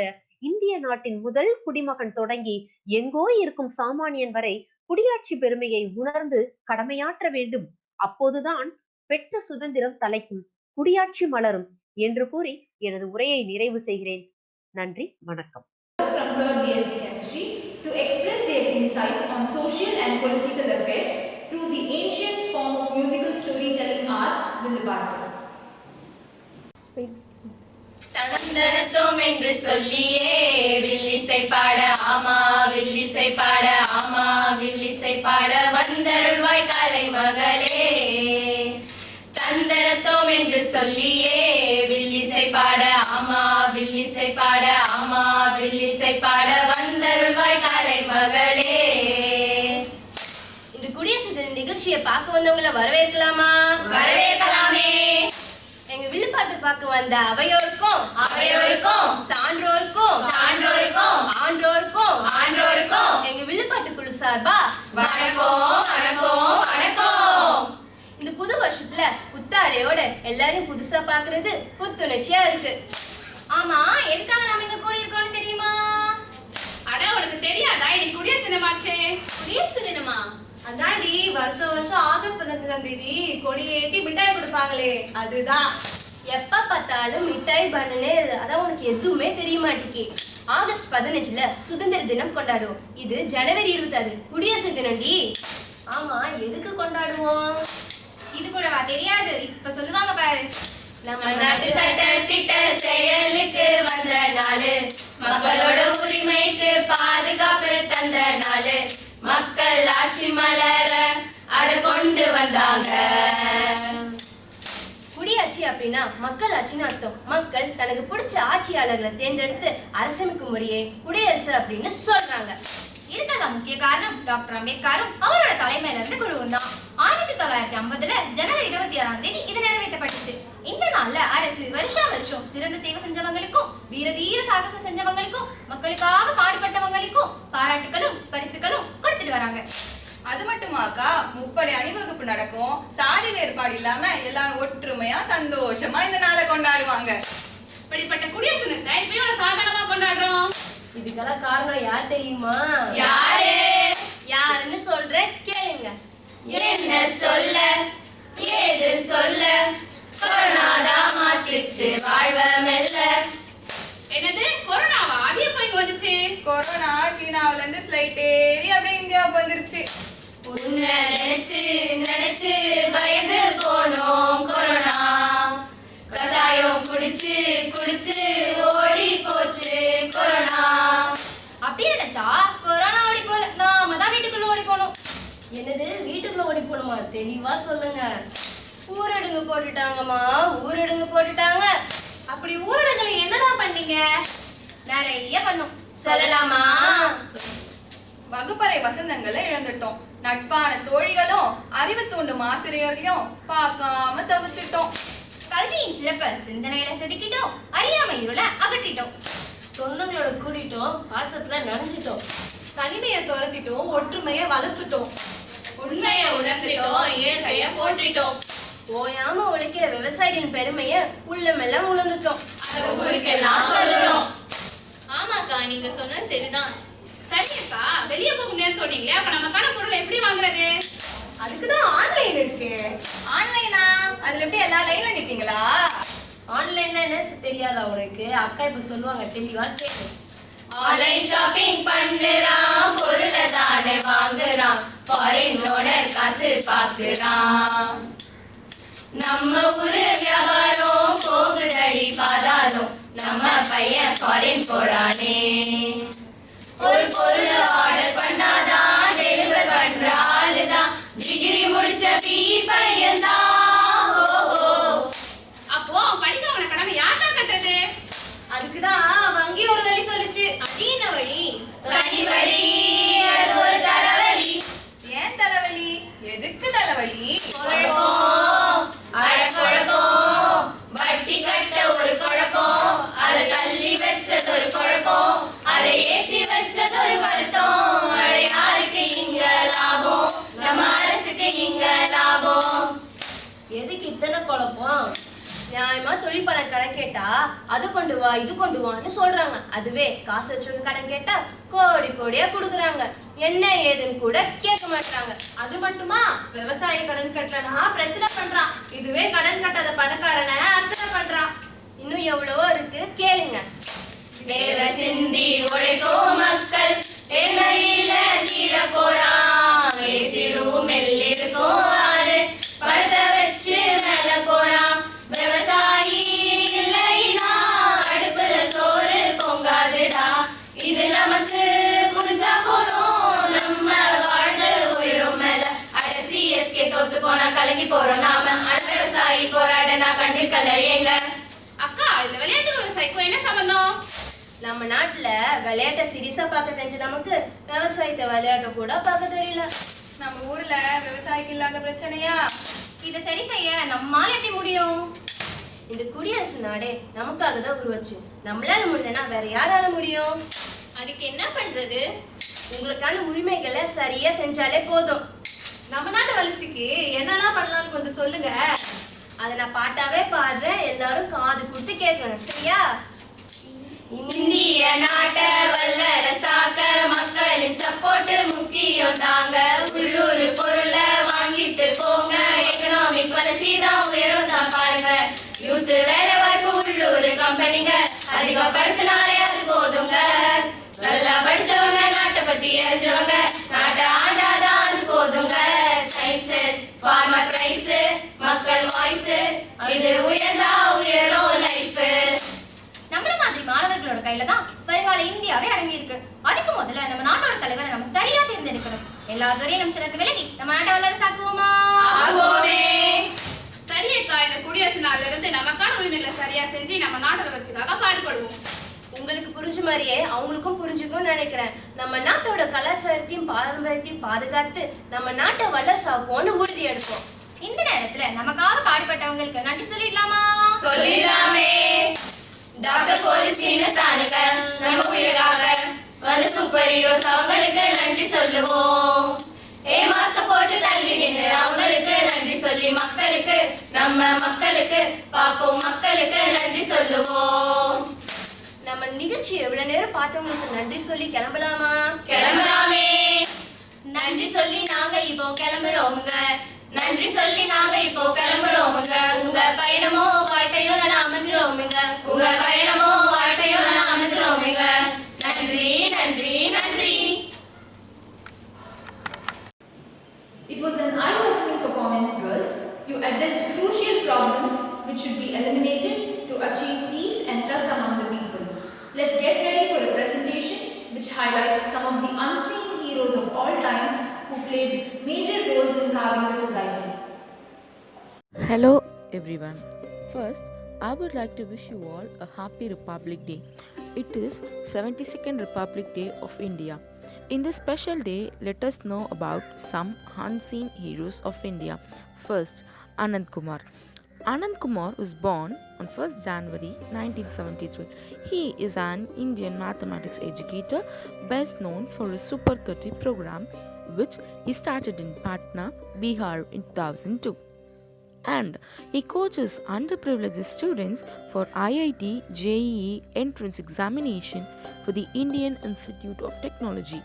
இந்திய நாட்டின் முதல் குடிமகன் தொடங்கி எங்கோ இருக்கும் சாமானியன் வரை குடியாட்சி பெருமையை உணர்ந்து கடமையாற்ற வேண்டும். அப்போதுதான் பெற்ற சுதந்திரம் தலைக்கும், குடியாட்சி மலரும் என்று கூறி எனது உரையை நிறைவு செய்கிறேன். நன்றி, வணக்கம். From 3rd BSc Chemistry to express their insights on social and political affairs through the ancient form of musical storytelling art will the partner. தந்தனத்தோம் என்று சொல்லியே வில்லிசை பாட ஆமா, வில்லிசை பாட ஆமா, வில்லிசை பாட வந்தருள்வாய் காலை மகளே. தந்தனத்தோம் என்று சொல்லியே வில்லிசை பாட ஆமா, வில்லிசை பாட ஆமா, வில்லிசை பாட வந்தருள்வாய் காலை மகளே. இந்த குடியரசு தின நிகழ்ச்சியை பார்க்க வந்தவங்களை வரவேற்கலாமா? வரவேற்கலாமே. எங்க வில்லுப்பாட்டு பார்க்க வந்த அவையோருக்கும் சான்றோருக்கும் ஆன்றோருக்கும் எங்க வில்லுப்பாட்டு குழு சார்பா வணக்கம் வணக்கம் வணக்கம். இந்த புது வருஷத்துல புத்தாடையோட எல்லாரையும் புதுசா பாக்குறது புத்துணர்ச்சியா இருக்கு. ஆமா, எதுக்காக நாம இங்க கூடி இருக்கோம்னு தெரியுமா? அட, உனக்கு தெரியாதா? இன்னைக்கு குடியரசு தினமாச்சே. குடியரசு தினமா? அதாண்டி, வருஷம் ஆகஸ்ட் 15ஆம் தேதி கொடியேத்தி மிட்டாய் கொடுப்பாங்களே, அதுதான். எப்ப பார்த்தாலும் மிட்டாய் பண்ணுனே, அதான் உனக்கு எதுவுமே தெரிய மாட்டேங்கி. ஆகஸ்ட் 15ல சுதந்திர தினம் கொண்டாடுவோம். இது ஜனவரி 26 குடியரசு தினம்டி. ஆமா, எதுக்கு கொண்டாடுவோம்? இது கூடவா தெரியாது? இப்ப சொல்லுவாங்க பாரு. நம்ம நாட்டு சட்ட திட்ட செயலுக்கு வந்த நாளு, மக்களோட உரிமைக்கு பாதுகாப்பு தந்த நாளு, மக்கள் ஆட்சி மலர அதை கொண்டு வந்தாங்க. குடியாட்சி அப்படின்னா மக்கள் ஆட்சின்னு அர்த்தம். மக்கள் தனக்கு பிடிச்ச ஆட்சியாளர்களை தேர்ந்தெடுத்து அரசமைக்கும் முறையே குடியரசு அப்படின்னு சொல்றாங்க. இதுக்கெல்லாம் முக்கிய காரணம் டாக்டர் அம்பேத்கரும் அவரோட தலைமையில இருந்து குழுவும் தான். 1950ல ஜனவரி 26ஆம் தேதி இது நிறைவேற்றப்பட்டுச்சு. இந்த நாள்ல அரசு வருஷம் சிறந்த சேவை செஞ்சவங்களுக்கும் வீரதீர சாகசம் செஞ்சவங்களுக்கும் மக்களுக்காக பாடுபட்டவங்களுக்கும் பாராட்டுகளும் பரிசுகளும் கொடுத்துட்டு வராங்க. அது மட்டுமாக்கா, முப்படை அணிவகுப்பு நடக்கும். சாதி வேறுபாடு இல்லாம எல்லாரும் ஒற்றுமையா சந்தோஷமா இந்த நாளை கொண்டாடுவாங்க. இப்படிப்பட்ட குடியரசு தினத்தை இப்ப சாதாரணமா கொண்டாடுறோம். இதுக்கெல்லாம் காரணம் யார் தெரியுமா? யாருன்னு சொல்றேன், கேளுங்க. என்ன சொல்ல, ஏது சொல்ல, கொரோனாதான் மாத்திச்சு வாழ்வ மெல்ல. என்னது கொரோனாவா? அது எப்போ இங்க வந்துச்சு? கொரோனா சீனாவுல இருந்து ஃபிளைட் ஏறி அப்படியே இந்தியாவுக்கு வந்துருச்சு. உன்னை நினைச்சு நினைச்சு பயந்து போனோம் கொரோனா, கசாயம் குடிச்சு குடிச்சு ஓடி போச்சு கொரோனா. அப்படியே நினைச்சா கொரோனா ஓடி போல, நாம தான் வீட்டுக்குள்ள ஓடி போனோம். என்னது வீட்டுக்குள்ள ஓடி போகணுமா? தெளிவா சொல்லுங்க. ஊரடங்கு போட்டுட்டாங்கம்மா, ஊரடங்கு போட்டுட்டாங்க. அப்படி ஊரடங்குல என்னதான் பண்ணீங்க? நிறைய பண்ணோம், சொல்லலாமா? வகுப்பறை வசந்தங்களை இழந்துட்டோம். நட்பான தோழிகளும் அறிவு தூண்டும் ஆசிரியர்களையும் பார்க்காம தவிச்சிட்டோம். கல்வியின் சிறப்ப சிந்தனையில செதுக்கிட்டோம், அறியாமை இருள அகற்றிட்டோம். சொந்தங்களோட கூட்டிட்டோம், பாசத்துல நனைஞ்சிட்டோம். தனிமையை துரத்திட்டோம், ஒற்றுமையை வளர்த்துட்டோம். உண்மையை உணர்ந்துட்டோம், இயற்கைய போற்றிட்டோம். ஓயாம உழைக்கிற விவசாயிகளின் பெருமைய உள்ளமெல்லாம் உணர்ந்துட்டோம். அதை ஊருக்கெல்லாம் சொல்லுறோம். ஆமாக்கா, நீங்க சொன்ன சரிதான். சரியக்கா, வெளியே போக முடியாதுன்னு சொன்னீங்களே, அப்ப நமக்கான பொருளை எப்படி வாங்குறது? அதுக்குதான் ஆன்லைன் இருக்கு. ஆன்லைனா? அதுல எப்படி எல்லா லைன்ல நிப்பீங்களா? ஆன்லைன்ல என்ன தெரியாதா உனக்கு? அக்கா இப்ப சொல்லுவாங்க, தெளிவா கேளு. ஆன்லைன் ஷாப்பிங் பண்ணுறான், பொருளை தானே வாங்குறான், ஃபாரினோட காசு பாக்குறான். நம்ம ஊரு வியாபாரம் போகுதடி பாதாளம், நம்ம பையன் ஃபாரின் போறானே. ஒரு பொருள் ஆர்டர் பண்ணாதான் டெலிவர் பண்ற ஆளுதான் டிகிரி முடிச்ச பி பையன் தான். அப்போ படிக்கவன கடமை யார் தான் கட்டுறது? அதுக்குதான் வங்கி ஒரு வழி சொல்லுச்சு. அது என்ன வழி? தனி வழி, அது ஒரு தலைவலி. ஏன் தலைவலி? எதுக்கு தலைவலி? குழப்பம், வட்டி கட்ட ஒரு குழப்பம், அதை தள்ளி வச்சது ஒரு குழப்பம், அதை ஏற்றி வச்சது ஒரு வருத்தம். அடை யாருக்கு இங்க லாபம்? நம்ம அரசுக்கு இங்க லாபம். எதுக்கு இத்தனை குழப்பம்? நியாயமா தொழில் பண்ண கடன் கேட்டா அது கொண்டு வா இது கொண்டு வான்னு சொல்றாங்க. அதுவே காசு வச்சவங்க கடன் கேட்டா கோடி கோடியா கொடுக்குறாங்க. என்ன ஏதுன்னு கூட கேட்க மாட்டாங்க. அது மட்டுமா, விவசாய கடன் கட்டலனா பிரச்சனை பண்றான். இதுவே கடன் கட்டாத பணக்காரனை அர்ச்சனை பண்றான். இன்னும் எவ்வளவோ இருக்கு, கேளுங்க. வேற சிந்தி உழைக்கும் மக்கள் எல்லையில கீழ போறான். ஏசி ரூமில் இருக்கும் ஆளு படத்தை வச்சு மேல போறான். விவசாயி இல்லைனா அடுப்புல சோறு பொங்காதுடா. இது நமக்கு புரிஞ்சா போதும், நம்ம வாழ்ந்து உயிரும் மேல. அட சிஎஸ்கே தோத்து போனா கலங்கி போறோம் நாம. அட விவசாயி போராட நான் கண்டிக்கல ஏங்க. அக்கா, இந்த விளையாட்டு விவசாயிக்கும் என்ன சம்பந்தம்? நம்ம நாட்டுல விளையாட்டை சீரியஸா பார்க்க தெரிஞ்ச நமக்கு விவசாயத்தை விளையாட்ட கூட பார்க்க தெரியல. நம்ம ஊர்ல விவசாயிக்கு இல்லாத பிரச்சனையா? இதை சரி செய்ய நம்மால எப்படி முடியும்? இந்த குடியரசு நாடே நமக்காக தான் உருவாச்சு. நம்மளால முடியலன்னா வேற யாரால முடியும்? அதுக்கு என்ன பண்றது? உங்களுக்கான உரிமைகளை சரியா செஞ்சாலே போதும். நம்ம நாட்டு வளர்ச்சிக்கு என்னெல்லாம் பண்ணலாம்னு கொஞ்சம் சொல்லுங்க. அதை நான் பாட்டாவே பாடுறேன், எல்லாரும் காது கொடுத்து கேட்கணும், சரியா? இந்திய நாட்டை வல்லரசாக்க மக்களின் சப்போர்ட் முக்கியம் தாங்க. உள்ளூர் பொருளை வாங்கிட்டு போங்க, எக்கனாமிக் வளர்ச்சி தான் உயரும் தான் பாருங்க. யூத் வேலை வாய்ப்பு உள்ளூர் கம்பெனிங்க அதிகப்படுத்தினாலே அது போதுங்க. நல்லா படிச்சவங்க, நாட்டை பத்தி அறிஞ்சவங்க, நாட்டை ஆண்டாதான் அது போதுங்க. சயின்ஸ், ஃபார்மர் பிரைஸ், மக்கள் வாய்ஸ், இது உயர்ந்தா உயரும் லைஃப். நம்மள மாதிரி மாணவர்களோட கையில தான் வருங்கால இந்தியாவே அடங்கி இருக்கு. அதுக்கு முதல்ல நம்ம நாட்டோட தலைவரை நம்ம சரியா தேர்ந்தெடுக்கணும். எல்லா துறையும் நம்ம சிறந்து விலகி நம்ம நாட்டை வல்லரசாக்குவோமா? சரியக்கா, இந்த குடியரசு நாள்ல இருந்து நமக்கான உரிமைகளை சரியா செஞ்சு நம்ம நாட்டோட வளர்ச்சிக்காக பாடுபடுவோம். உங்களுக்கு புரிஞ்ச மாதிரியே அவங்களுக்கும் புரிஞ்சுக்கும்னு நினைக்கிறேன். நம்ம நாட்டோட கலாச்சாரத்தையும் பாரம்பரியத்தையும் பாதுகாத்து நம்ம நாட்டை வல்லரசாக்குவோம்னு உறுதி எடுப்போம். இந்த நேரத்துல நமக்காக பாடுபட்டவங்களுக்கு நன்றி சொல்லிடலாமா? சொல்லிடலாமே. டாக்டர் போலீஸ் சீனசானுங்க நம்ம உயிராக வந்து சூப்பர் ஹீரோஸ், அவங்களுக்கு நன்றி சொல்லுவோம். மாஸ்க போட்டு தள்ளி நின்று அவங்களுக்கு நன்றி சொல்லி மக்களுக்கு, நம்ம மக்களுக்கு, பார்க்கும் மக்களுக்கு நன்றி சொல்லுவோம். நம்ம நிகழ்ச்சி எவ்வளவு நேரம் பார்த்தவங்களுக்கு நன்றி சொல்லி கிளம்பலாமா? கிளம்பலாமே. நன்றி சொல்லி நாங்க இப்போ கிளம்புறோமுங்க. நன்றி சொல்லி நாங்க இப்போ கிளம்புறோமுங்க. உங்க பயணமோ வாழ்க்கையோ நல்லா அமைஞ்சிரோமுங்க. உங்க பயணமோ வாழ்க்கையோ நல்லா வைங்க. நன்றி நன்றி நன்றி. It was an eye-opening performance, girls. You addressed crucial problems which should be eliminated to achieve peace and trust among the people. Let's get ready for a presentation which highlights some of the unseen heroes of all times who played major roles in carving the society. Hello everyone. First, I would like to wish you all a happy Republic Day. It is 72nd Republic Day of India. In this special day, let us know about some unseen heroes of India. First, Anand Kumar. Anand Kumar was born on 1st January 1973. He is an Indian mathematics educator best known for his Super 30 program, which he started in Patna, Bihar in 2002. And he coaches underprivileged students for IIT JEE entrance examination for the Indian Institute of Technology.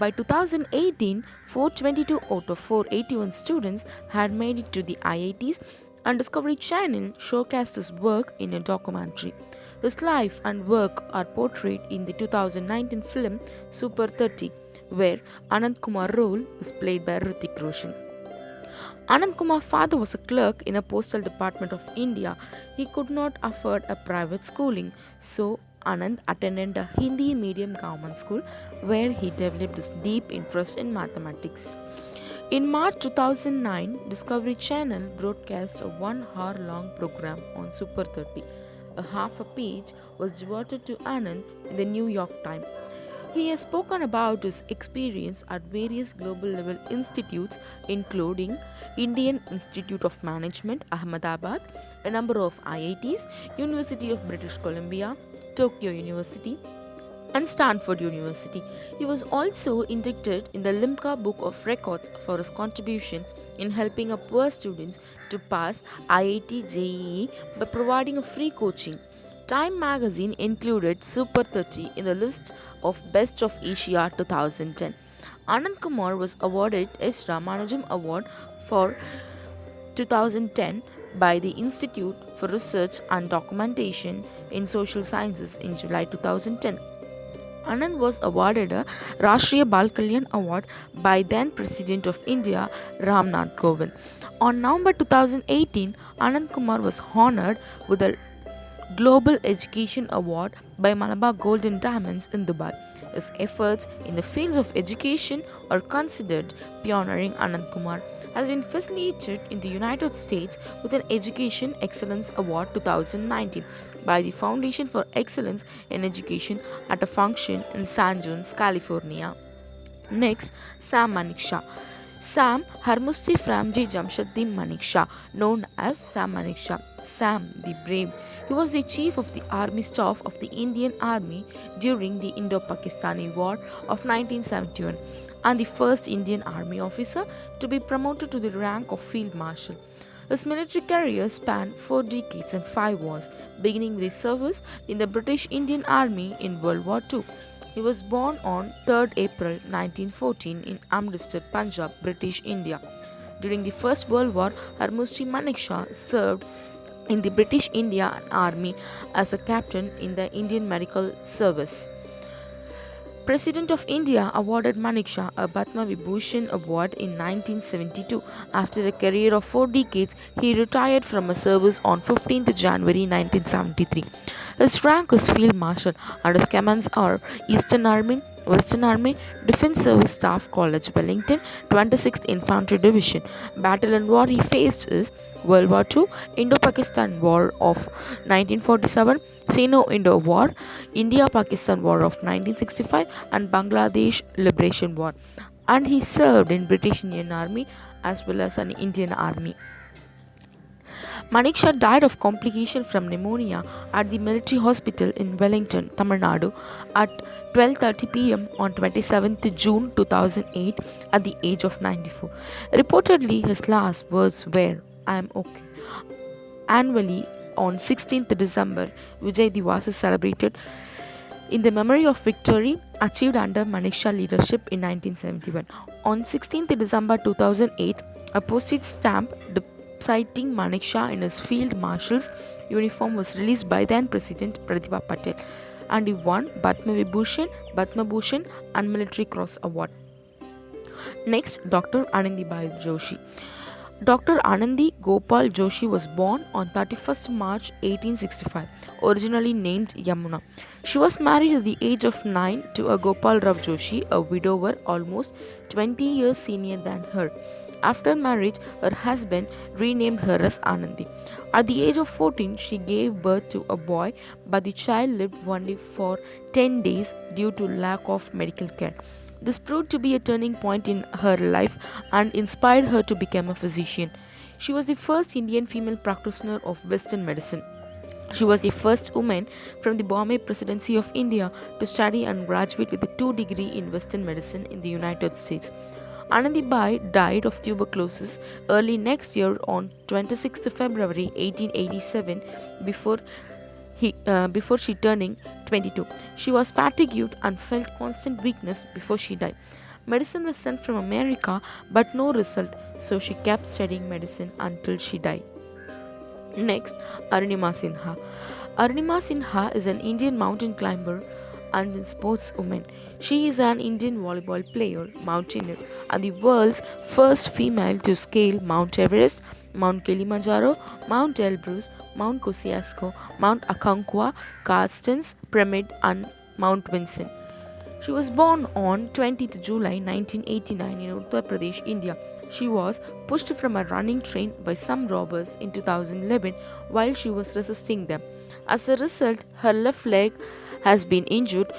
By 2018, 422 out of 481 students had made it to the IITs, and Discovery Channel showcased his work in a documentary. His life and work are portrayed in the 2019 film Super 30, where Anand Kumar's role is played by Hrithik Roshan. Anand Kumar's father was a clerk in a postal department of India. He could not afford a private schooling, so Anand attended a Hindi medium government school where he developed his deep interest in mathematics. In March 2009, Discovery Channel broadcast a 1-hour-long program on Super 30. A half a page was devoted to Anand in the New York Times. He has spoken about his experience at various global level institutes, including Indian Institute of Management, Ahmedabad, a number of IITs, University of British Columbia, Tokyo University, and Stanford University. He was also inducted in the Limca Book of Records for his contribution in helping a poor students to pass IIT JEE by providing a free coaching. Time magazine included Super 30 in the list of Best of Asia 2010. Anand Kumar was awarded S. Ramanujam Award for 2010 by the Institute for Research and Documentation in Social Sciences in July 2010. Anand was awarded a Rashtriya Bal Kalyan Award by then President of India Ramnath Kovind. On November 2018, Anand Kumar was honored with a Global Education Award by Malabar Gold and Diamonds in Dubai. His efforts in the fields of education are considered pioneering. Anand Kumar has been facilitated in the United States with an Education Excellence Award 2019 by the Foundation for Excellence in Education at a function in San Jose, California. Next, Sam Manekshaw. Sam Harmusti Framji Jamshaddin Manekshaw, known as Sam Manekshaw, Sam the Brave. He was the chief of the army staff of the Indian Army during the Indo-Pakistani War of 1971 and the first Indian Army officer to be promoted to the rank of Field Marshal. His military career spanned 4 decades and 5 wars, beginning with his service in the British Indian Army in World War II. He was born on 3rd April 1914 in Amritsar, Punjab, British India. During the First World War, Harmusti Manekshaw served in the British Indian Army as a captain in the Indian Medical Service. President of India awarded Manekshaw a Padma Vibhushan Award in 1972. After a career of 4 decades, he retired from his service on 15th January 1973. His rank is Field Marshal and his commands are Eastern Army, Western Army, Defence Service Staff College, Wellington, 26th Infantry Division. Battle and war he faced is World War II, Indo-Pakistan War of 1947, Sino-Indo War, India-Pakistan War of 1965 and Bangladesh Liberation War. And he served in British Indian Army as well as an Indian Army. Manekshaw died of complication from pneumonia at the military hospital in Wellington, Tamil Nadu at 12:30 p.m. on 27th June 2008 at the age of 94. Reportedly, his last words were, "I am okay." Annually, on 16th December, Vijay Diwas is celebrated in the memory of victory achieved under Manekshaw leadership in 1971. On 16th December 2008, a postage stamp citing Manekshaw in his Field Marshal's uniform was released by then President Pratibha Patel. and he won Padma Vibhushan, Padma Bhushan and Military Cross Award. Next, Dr. Anandibai Joshi. Dr. Anandi Gopal Joshi was born on 31st March 1865, originally named Yamuna. She was married at the age of 9 to a Gopal Rao Joshi, a widower almost 20 years senior than her. After marriage, her husband renamed her as Anandi. At the age of 14, she gave birth to a boy, but the child lived only for 10 days due to lack of medical care. This proved to be a turning point in her life and inspired her to become a physician. She was the first Indian female practitioner of Western medicine. She was the first woman from the Bombay Presidency of India to study and graduate with a 2 degree in Western medicine in the United States. Anandibai died of tuberculosis early next year on 26th February 1887 before she turning 22. She was fatigued and felt constant weakness before she died. Medicine was sent from America but no result, so she kept studying medicine until she died. Next, Arunima Sinha. Arunima Sinha is an Indian mountain climber and sportswoman. She is an Indian volleyball player, mountaineer, and the world's first female to scale Mount Everest, Mount Kilimanjaro, Mount Elbrus, Mount Kosciuszko, Mount Aconcagua, Carstens Pyramid, and Mount Vinson. She was born on 20th July 1989 in Uttar Pradesh, India. She was pushed from a running train by some robbers in 2011 while she was resisting them. As a result, her left leg has been injured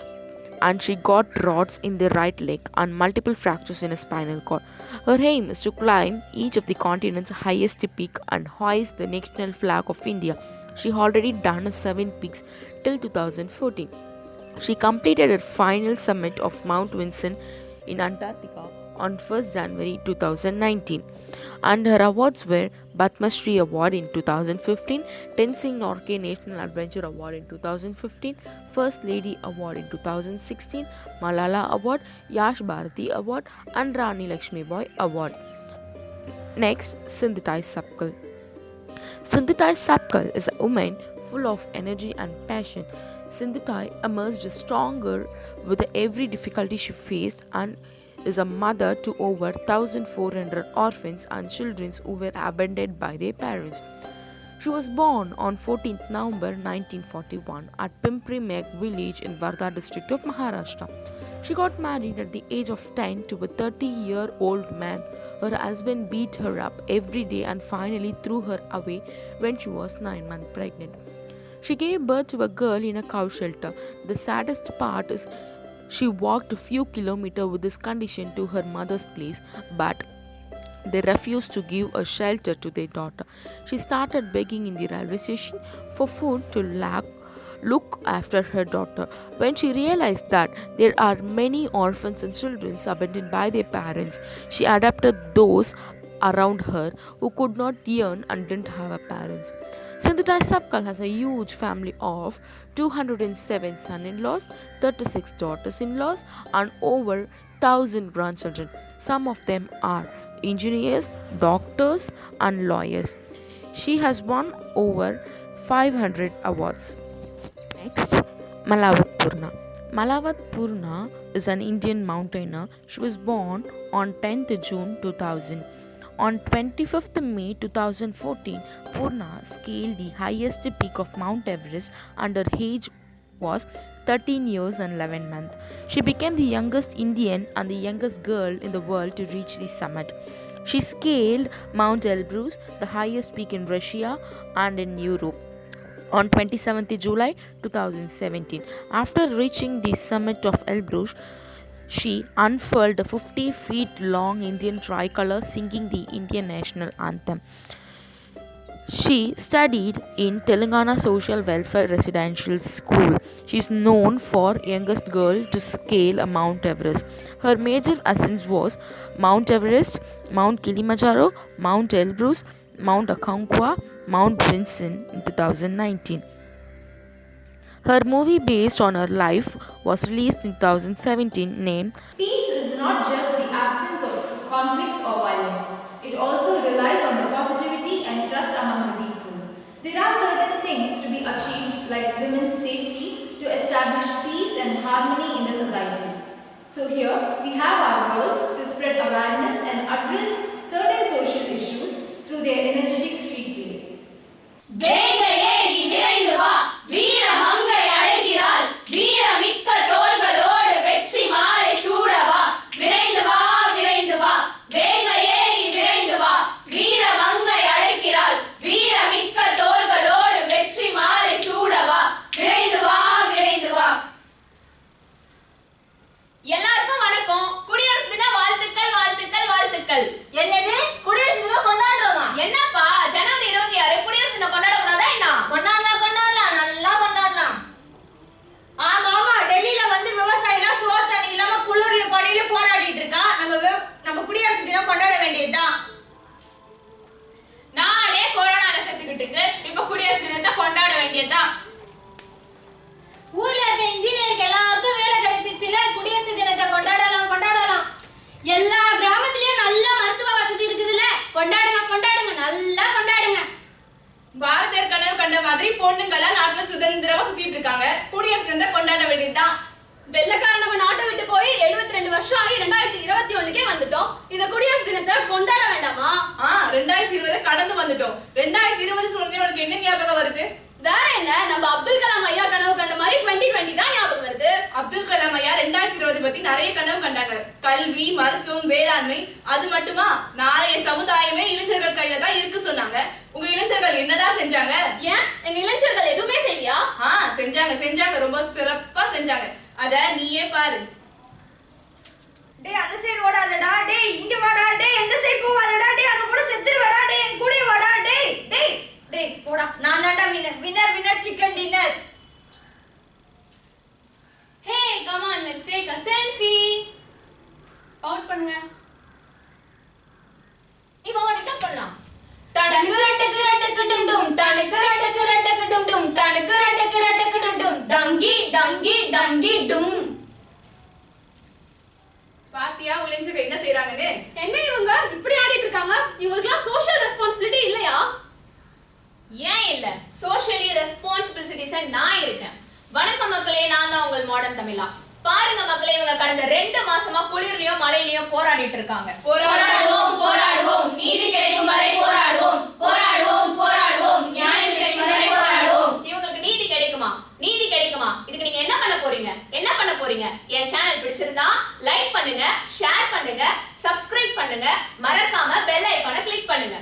and she got rods in the right leg and multiple fractures in a spinal cord. Her aim is to climb each of the continent's highest peak and hoist the national flag of India. She already done 7 peaks till 2014. She completed her final summit of Mount Vinson in Antarctica on 1st January 2019, and her awards were Padma Shri Award in 2015, Tenzing Norgay National Adventure Award in 2015, First Lady Award in 2016, Malala Award, Yash Bharati Award, and Rani Lakshmibai Award. Next, Sindhitai Sapkal. Sindhitai Sapkal is a woman full of energy and passion. Sindhitai emerged stronger with every difficulty she faced and is a mother to over 1,400 orphans and children who were abandoned by their parents. She was born on 14th November 1941 at Pimpri Meg village in Wardha district of Maharashtra. She got married at the age of 10 to a 30-year-old man. Her husband beat her up every day and finally threw her away when she was 9 months pregnant. She gave birth to a girl in a cow shelter. The saddest part is she walked a few kilometers with this condition to her mother's place, but they refused to give a shelter to their daughter. She started begging in the railway station for food to look after her daughter. When she realized that there are many orphans and children abandoned by their parents, she adopted those around her who could not earn and didn't have a parents. Sindhitai Sapkal has a huge family of 207 son-in-laws, 36 daughters-in-laws, and over 1,000 grandchildren. Some of them are engineers, doctors, and lawyers. She has won over 500 awards. Next, Malavat Purna. Malavat Purna is an Indian mountaineer. She was born on 10th June 2000. On 25th May 2014, Purna scaled the highest peak of Mount Everest and her age was 13 years and 11 months. She became the youngest Indian and the youngest girl in the world to reach the summit. She scaled Mount Elbrus, the highest peak in Russia and in Europe, on 27th July 2017. After reaching the summit of Elbrus, she unfurled a 50 feet long Indian tricolor singing the Indian national anthem. She studied in Telangana Social Welfare Residential School. She is known for youngest girl to scale a Mount Everest. Her major ascents was Mount Everest, Mount Kilimanjaro, Mount Elbrus, Mount Aconcagua, Mount Vinson in 2019. Her movie based on her life was released in 2017 named Peace is not just the absence of conflicts or violence. It also relies on the positivity and trust among the people. There are certain things to be achieved like women's safety, to to establish peace and harmony in the society. So here we have our girls to spread awareness and address certain social issues through their energetic street play. வேங்கையே நீ விரைந்து வா, வீர மங்கை அழைக்கிறாள், வீரமிக்க தோள்களோடு வெற்றி மாலை சூடவா, விரைந்து வா விரைந்து வா, வேங்கையே நீ விரைந்து வா, வீர மங்கை அழைக்கிறாள், வீரமிக்க தோள்களோடு வெற்றி மாலை சூடவா, விரைந்து வா விரைந்து வா. எல்லாருக்கும் வணக்கம். குடியரசு தின வாழ்த்துக்கள் வாழ்த்துக்கள் வாழ்த்துக்கள். என்னது குடியரசு தினம் கொண்டாடுறோமா? என்னப்பா ஜனவரி 26 குடியரசு தினம் கொண்டாடக்கூடாதா என்ன? கொண்டாடலாம் நல்லா கொண்டாடலாம். ஆமா டெல்லியில வந்து விவசாயிலாம் சோறு தண்ணி இல்லாம குளிர்ல பனியில போராடிட்டு இருக்கா. நம்ம குடியரசு தினம் கொண்டாட வேண்டியதுதான். நானே கொரோனால செத்துக்கிட்டு இருக்கு, இப்ப குடியரசு தினத்தை கொண்டாட வேண்டியதுதான். ஊர்ல இருக்க இன்ஜினியருக்கு எல்லாருக்கும் வேலை கிடைச்சிச்சுல, குடியரசு தினத்தை கொண்டாடலாம். எல்லா கிராமத்திலயும் நல்ல மருத்துவ வசதி இருக்குதுல்ல, கொண்டாடுங்க நல்லா கொண்டாடுங்க. பாரதியார் கனவு கண்ட மாதிரி பொண்ணுங்கெல்லாம் நாட்டுல சுதந்திரமா சுத்திட்டு இருக்காங்க, குடியரசு தினத்தை கொண்டாட வேண்டியதுதான். வெள்ளக்காரன் நம்ம நாட்டை விட்டு போய் 72 வருஷம் ஆகி 2021க்கே வந்துட்டோம். இந்த குடியரசு தினத்தை கொண்டாட வேண்டாமா? 2020 கடந்து வந்துட்டோம். 2020 சொல்றதே உனக்கு என்ன ஞாபகம் வருது? வேற என்ன, நம்ம அப்துல் கலாம் ஐயா கனவு கண்ட மாதிரி 2020 தான் ஞாபகம் வருது. அப்துல் கலாம் ஐயா 2020 பத்தி நிறைய கனவு கண்டாங்க. கல்வி, மருத்துவம், வேளாண்மை. அது மட்டுமா, நாளைய சமுதாயமே இளைஞர்கள் கையில தான் இருக்கு சொன்னாங்க. உங்க இளைஞர்கள் என்னதான் செஞ்சாங்க? ஏன் எங்க இளைஞர்கள் எதுவுமே செய்யலையா? செஞ்சாங்க, ரொம்ப சிறப்பா செஞ்சாங்க. அத நீயே பாரு. டேய் அந்த சைடு ஓடாதடா, டேய் இங்க வாடா, டேய் எந்த சைடு போவாதடா, டேய் அங்க போட செத்துருவடா, டேய் என் கூட வாடா, டேய் போடா. நான் தான்டா winner chicken dinner. Hey come on let's take a selfie. Out பண்ணுங்க. இப்போ ஓடிட்டா பண்ணலாம். டடக்கு ரட்டக்கு ரட்டக்கு டும் டும், டடக்கு ரட்டக்கு ரட்டக்கு டும் டும், டடக்கு ரட்டக்கு ரட்டக்கு டும் டும், டங்கி டும். பாத்தியா இளைஞர்கள் என்ன செய்றாங்கன்னு? என்ன இவங்க இப்படி ஆடிட்டு இருக்காங்க? இவங்களுக்குலாம் சோஷியல் ரெஸ்பான்சிபிலிட்டி இல்லையா? ஏன் இல்ல, சோஷியலி ரெஸ்பான்சிபிள் சிட்டிசன் நான் இருக்கேன். வணக்கம் மக்களே, நான் தான் உங்கள் மாடர்ன் தமிழா. பாருங்க மக்களே, இவங்க கடந்த 2 மாசமா குளிர்லயும் மழையிலயும் போராடிட்டு இருக்காங்க. போராடுவோம் நீதி கிடைக்கும் வரை போராடுவோம் நியாயம் கிடைக்கும் வரை போராடுவோம். இவங்களுக்கு நீதி கிடைக்குமா? இதுக்கு நீங்க என்ன பண்ண போறீங்க? என் சேனல் பிடிச்சிருந்தா லைக் பண்ணுங்க, ஷேர் பண்ணுங்க, சப்ஸ்கிரைப் பண்ணுங்க, மறக்காம பெல் ஐகானை கிளிக் பண்ணுங்க.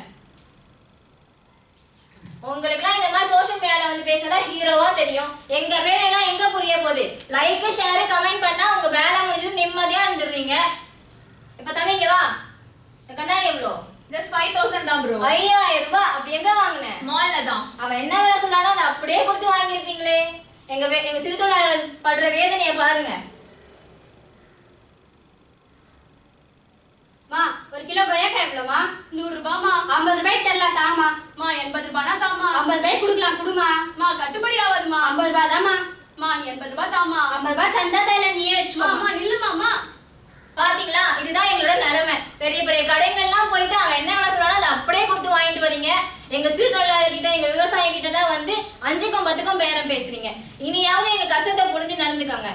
உங்களுக்குலாம் இந்த மாதிரி சோஷியல் மீடியால வந்து பேசினா ஹீரோவா தெரியும். எங்க வேலையெல்லாம் எங்க புரிய போகுது? லைக் ஷேர் கமெண்ட் பண்ணா உங்க வேலை முடிஞ்சது நிம்மதியா இருந்துடுறீங்க. இப்ப தம்பிங்க வா, இந்த கண்ணாடி எவ்வளோ? just 5000 தான் ப்ரோ. 5000 ரூபாய். அப்படி எங்க வாங்குன? மால்ல தான். அவன் என்ன வேலை சொன்னானோ அதை அப்படியே கொடுத்து வாங்கியிருப்பீங்களே. எங்க சிறுதொழிலாளர்கள் படுற வேதனையை பாருங்க. மா, 1 கிலோ கொய்யாக்காய் எவ்வளவுமா? 100 ரூபாய்மா. 50 ரூபாய் தரலாம் தாமா. மா 80 ரூபாய்னா தாமா. 50 ரூபாய் கொடுக்கலாம் கொடுமா. மா கட்டுப்படி ஆகாதுமா. 50 ரூபாய் தாமா. மா நீ 80 ரூபாய் தாமா. 50 ரூபாய் தந்தா தரல, நீயே வெச்சுமா. மா நில்லுமாமா. பாத்தீங்களா, இதுதான் எங்களோட நிலைமை. பெரிய பெரிய கடைகள்லாம் போயிட்டு அவன் என்ன வேலை சொல்றானோ அதை அப்படியே கொடுத்து வாங்கிட்டு வரீங்க. எங்க சிறு தொழிலாளர்கிட்ட, எங்க விவசாயி கிட்ட தான் வந்து 5க்கும் 10க்கும் பேரம் பேசுறீங்க. இனியாவது எங்க கஷ்டத்தை புரிஞ்சு நடந்துக்கோங்க.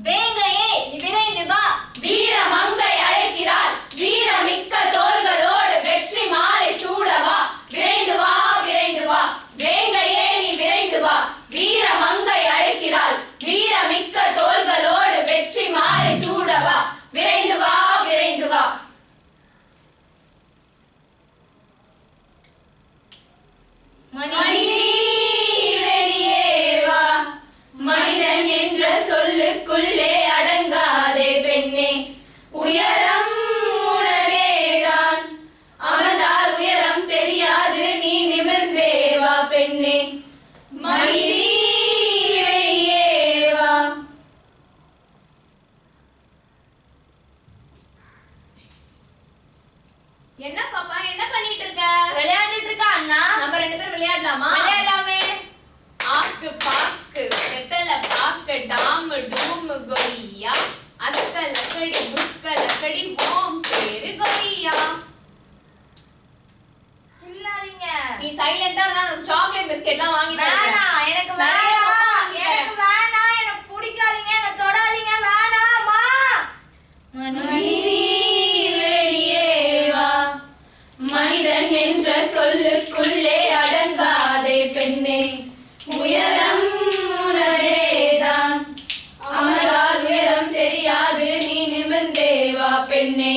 வேங்கையே நீ விரைந்து வா, வீர மங்கை அழைக்கிறாள், வீரமிக்க தோள்களோடு வெற்றி மாலை சூடவா, விரைந்து வா வேங்கையே நீ விரைந்து வா, வீர மங்கை அழைக்கிறாள், வீரமிக்க தோள்களோடு வெற்றி மாலை சூடவா, விரைந்து வா மணி வெளியே வா, மனிதன் என்ற சொல்லுக்குள்ளே அடங்காதே பெண்ணே, உயரம் உனதேதான், அமர்ந்தால் உயரம் தெரியாது, நீ நிமிர்ந்தே வா பெண்ணே, மணி வெளியே வா. என்ன பாப்பா, என்ன பண்ணிட்டு இருக்க? விளையாடிட்டு இருக்க அண்ணா. நம்ம 2 பேரும் விளையாடலாமா? விளையாடலாமே. ஆக்கு பாக்கு வெத்தல பாக்கு டாம் டூம் கொய்யா, அஸ்க லக்கடி புஸ்க லக்கடி ஹோம் பேரு கொய்யா. இல்லாதீங்க, நீ சைலண்டா இருந்தா சாக்லேட் பிஸ்கெட்லாம் வாங்கி தரேன். வேணாம், எனக்கு வேணாம், எனக்கு மனிதன் என்ற சொல்லுக்குள்ளே அடங்காதே பெண்ணே, உயரம் உணரேதான். அமரால் உயரம் தெரியாது, நீ நிமிர்ந்தே வா பெண்ணே.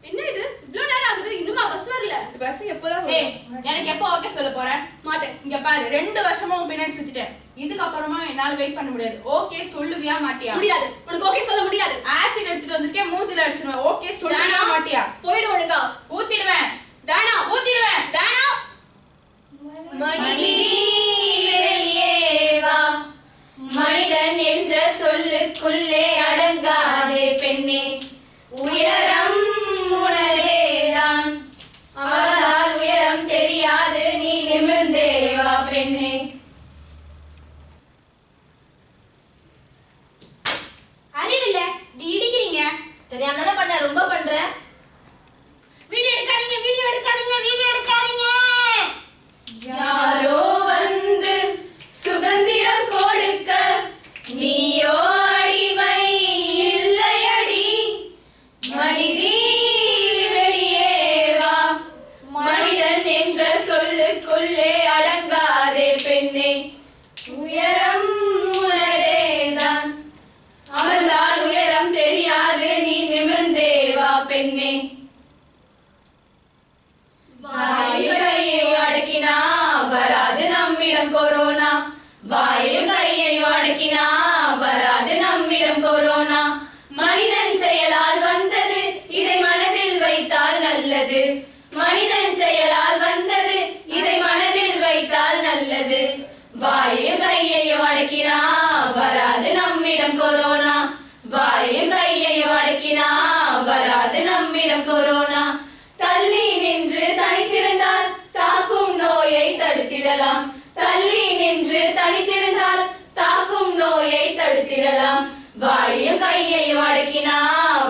என்ன இது இவ்வளவு நேரம் ஆகுது, இன்னுமா பஸ் வரல? பஸ் எப்போதான் வரும்? எனக்கு எப்போ ஓகே சொல்ல போறேன்? மாட்டேன். இங்க பாரு, 2 வருஷமா உன் பின்னாடி சுத்திட்டேன். இதுக்கப்புறமா என்னால வெயிட் பண்ண முடியாது. ஓகே சொல்லுவியா மாட்டியா? முடியாது. உனக்கு ஓகே சொல்ல முடியாது. ஆசிட் எடுத்துட்டு வந்திருக்கேன், மூஞ்சில அடிச்சிடுவேன். ஓகே சொல்லுவியா மாட்டியா? போயிடு ஒழுங்கா. ஊத்திடுவேன். தானா ஊத்திடுவேன். தானா. மணி வெளியே வா, மனிதன் என்ற சொல்லுக்குள்ளே அடங்காதே பெண்ணே, உயரம் உணரேதான். அவரால் உயரம் தெரியாது, நீ நிமிர்ந்தே வா பெண்ணே. அறிவில்ல, இப்படி இடிக்கிறீங்க. தெரியாம தானே பண்ண, ரொம்ப பண்ற. வீடியோ எடுக்காதீங்க, வீடியோ எடுக்காதீங்க, வீடியோ எடுக்காதீங்க. யாரோ வந்து சுதந்திரம் கொடுக்க நீயோ அடிமை இல்லையடி. மனிதி வெளியே வா, மனிதன் என்ற சொல்லுக்குள்ளே அடங்காதே பெண்ணே, உயரம் உணரேதான். அமர்ந்தால் உயரம் தெரியாது, நீ நிமிர்ந்தே வா பெண்ணே. வாயும் கையையும் அடக்கினா வராது நம்மிடம் கொரோனா, வாயும் கையையும் அடக்கினா வராது நம்மிடம் கொரோனா. மனிதன் செயலால் வந்தது, இதை மனதில் வைத்தால் நல்லது. மனிதன் செயலால் வந்தது, இதை மனதில் வைத்தால் நல்லது. வாயும் கையையும் அடக்கினா வராது நம்மிடம் கொரோனா, வாயும் கையையும் அடக்கினா வராது நம்மிடம் கொரோனா. தள்ளி நின்று தனித்திருந்தால் தாக்கும் நோயை தடுத்திடலாம். தள்ளி நின்று தனித்திருந்தால் தாக்கும் நோயை தடுத்திடலாம். வாயும் கையையும் அடக்கினா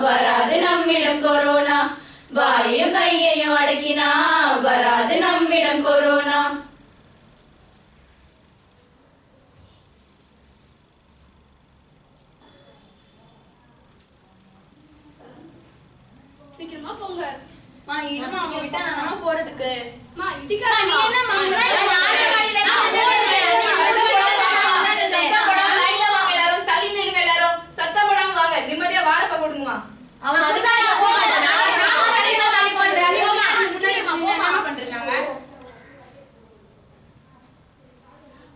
வராது நம்மிடம் கொரோனா, வாயும் கையையும் அடக்கினா வராது நம்மிடம் கொரோனா. சீக்கிரமா போங்க. மா இருமா, அவங்க விட்டா நான் போறதுக்கு. மா இடிக்காத. நீ என்ன மாங்கற? யார வழியில லைன்ல வாங்க எல்லாரும், தள்ளி நில்லுங்க எல்லாரும். சத்தம் போடாம வாங்க, நிம்மதியா வாழைப்ப கொடுங்கம்மா. அவன் அதுதான் நான் போக மாட்டேன். நான் லைன்ல தள்ளி போடுறேன். முன்னாடிமா போமா பண்றாங்க.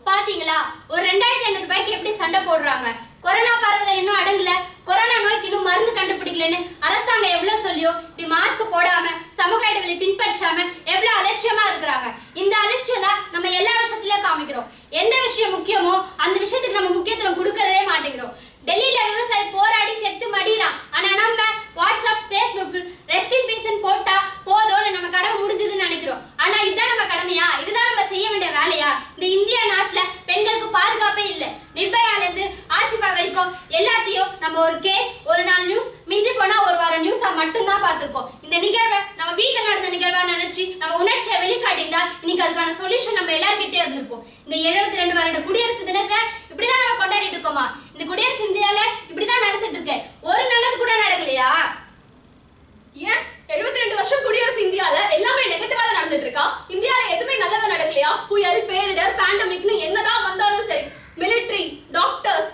பாத்தீங்களா, ஒரு 2500 ரூபாய்க்கு எப்படி சண்டை போடுறாங்க. கொரோனா பரவுதல் இன்னும் அடங்கல, கொரோனா நோய்க்கு இன்னும் மருந்து கண்டுபிடிக்கலன்னு அரசாங்கம் எவ்வளவு சொல்லியோ இப்படி மாஸ்க் போடாம சமூக இடைவெளி பின்பற்றாம எவ்வளவு அலட்சியமா இருக்கிறாங்க. இந்த அலட்சியம் தான் நம்ம எல்லா விஷயத்திலயும் காமிக்கிறோம். எந்த விஷயம் முக்கியமோ அந்த விஷயத்துக்கு நம்ம முக்கியத்துவம் கொடுக்கறதே மாட்டேங்கிறோம். டெல்லியில விவசாயி போராடி செத்து மடிறான், ஆனா நம்ம WhatsApp Facebook rest in peace போட்டா போதும்னு நம்ம கடமை முடிஞ்சதுன்னு நினைக்கிறோம். ஆனா இதுதான் நம்ம கடமையா? இதுதான் நம்ம செய்ய வேண்டிய வேலையா? இந்த இந்தியா நாட்டுல பெண்களுக்கு பாதுகாப்பே இல்லை. நிர்பயால இருந்து ஆசிபா வரைக்கும் எல்லாத்தையும் நம்ம ஒரு கேஸ், ஒரு நாள் நியூஸ், மிஞ்சி போனா ஒரு வாரம் நியூஸா மட்டும்தான் பார்த்திருக்கோம். இந்த நிகழ்வை நம்ம வீட்டுல நடந்த நிகழ்வா நினைச்சு நம்ம உணர்ச்சியை வெளிக்காட்டியிருந்தா இன்னைக்கு அதுக்கான சொல்யூஷன் நம்ம எல்லார்கிட்டே இருந்திருக்கும். இந்த 72 வருட குடியரசு தினத்தை இப்படிதான் நம்ம கொண்டாடிட்டு இருக்கோமா? இந்த குடியரசு இந்தியால இப்படிதான் நடந்துட்டு இருக்கு. ஒரு நல்லது கூட நடக்கலையா? ஏன் 72 வருஷம் குடியரசு இந்தியால எல்லாமே நெகட்டிவா நடந்துட்டு இருக்கா? இந்தியால எதுவுமே நல்லதா நடக்கலையா? புயல், பேரிடர், பேண்டமிக்னு என்னதான் வந்தாலும் சரி, மிலிட்டரி, டாக்டர்ஸ்,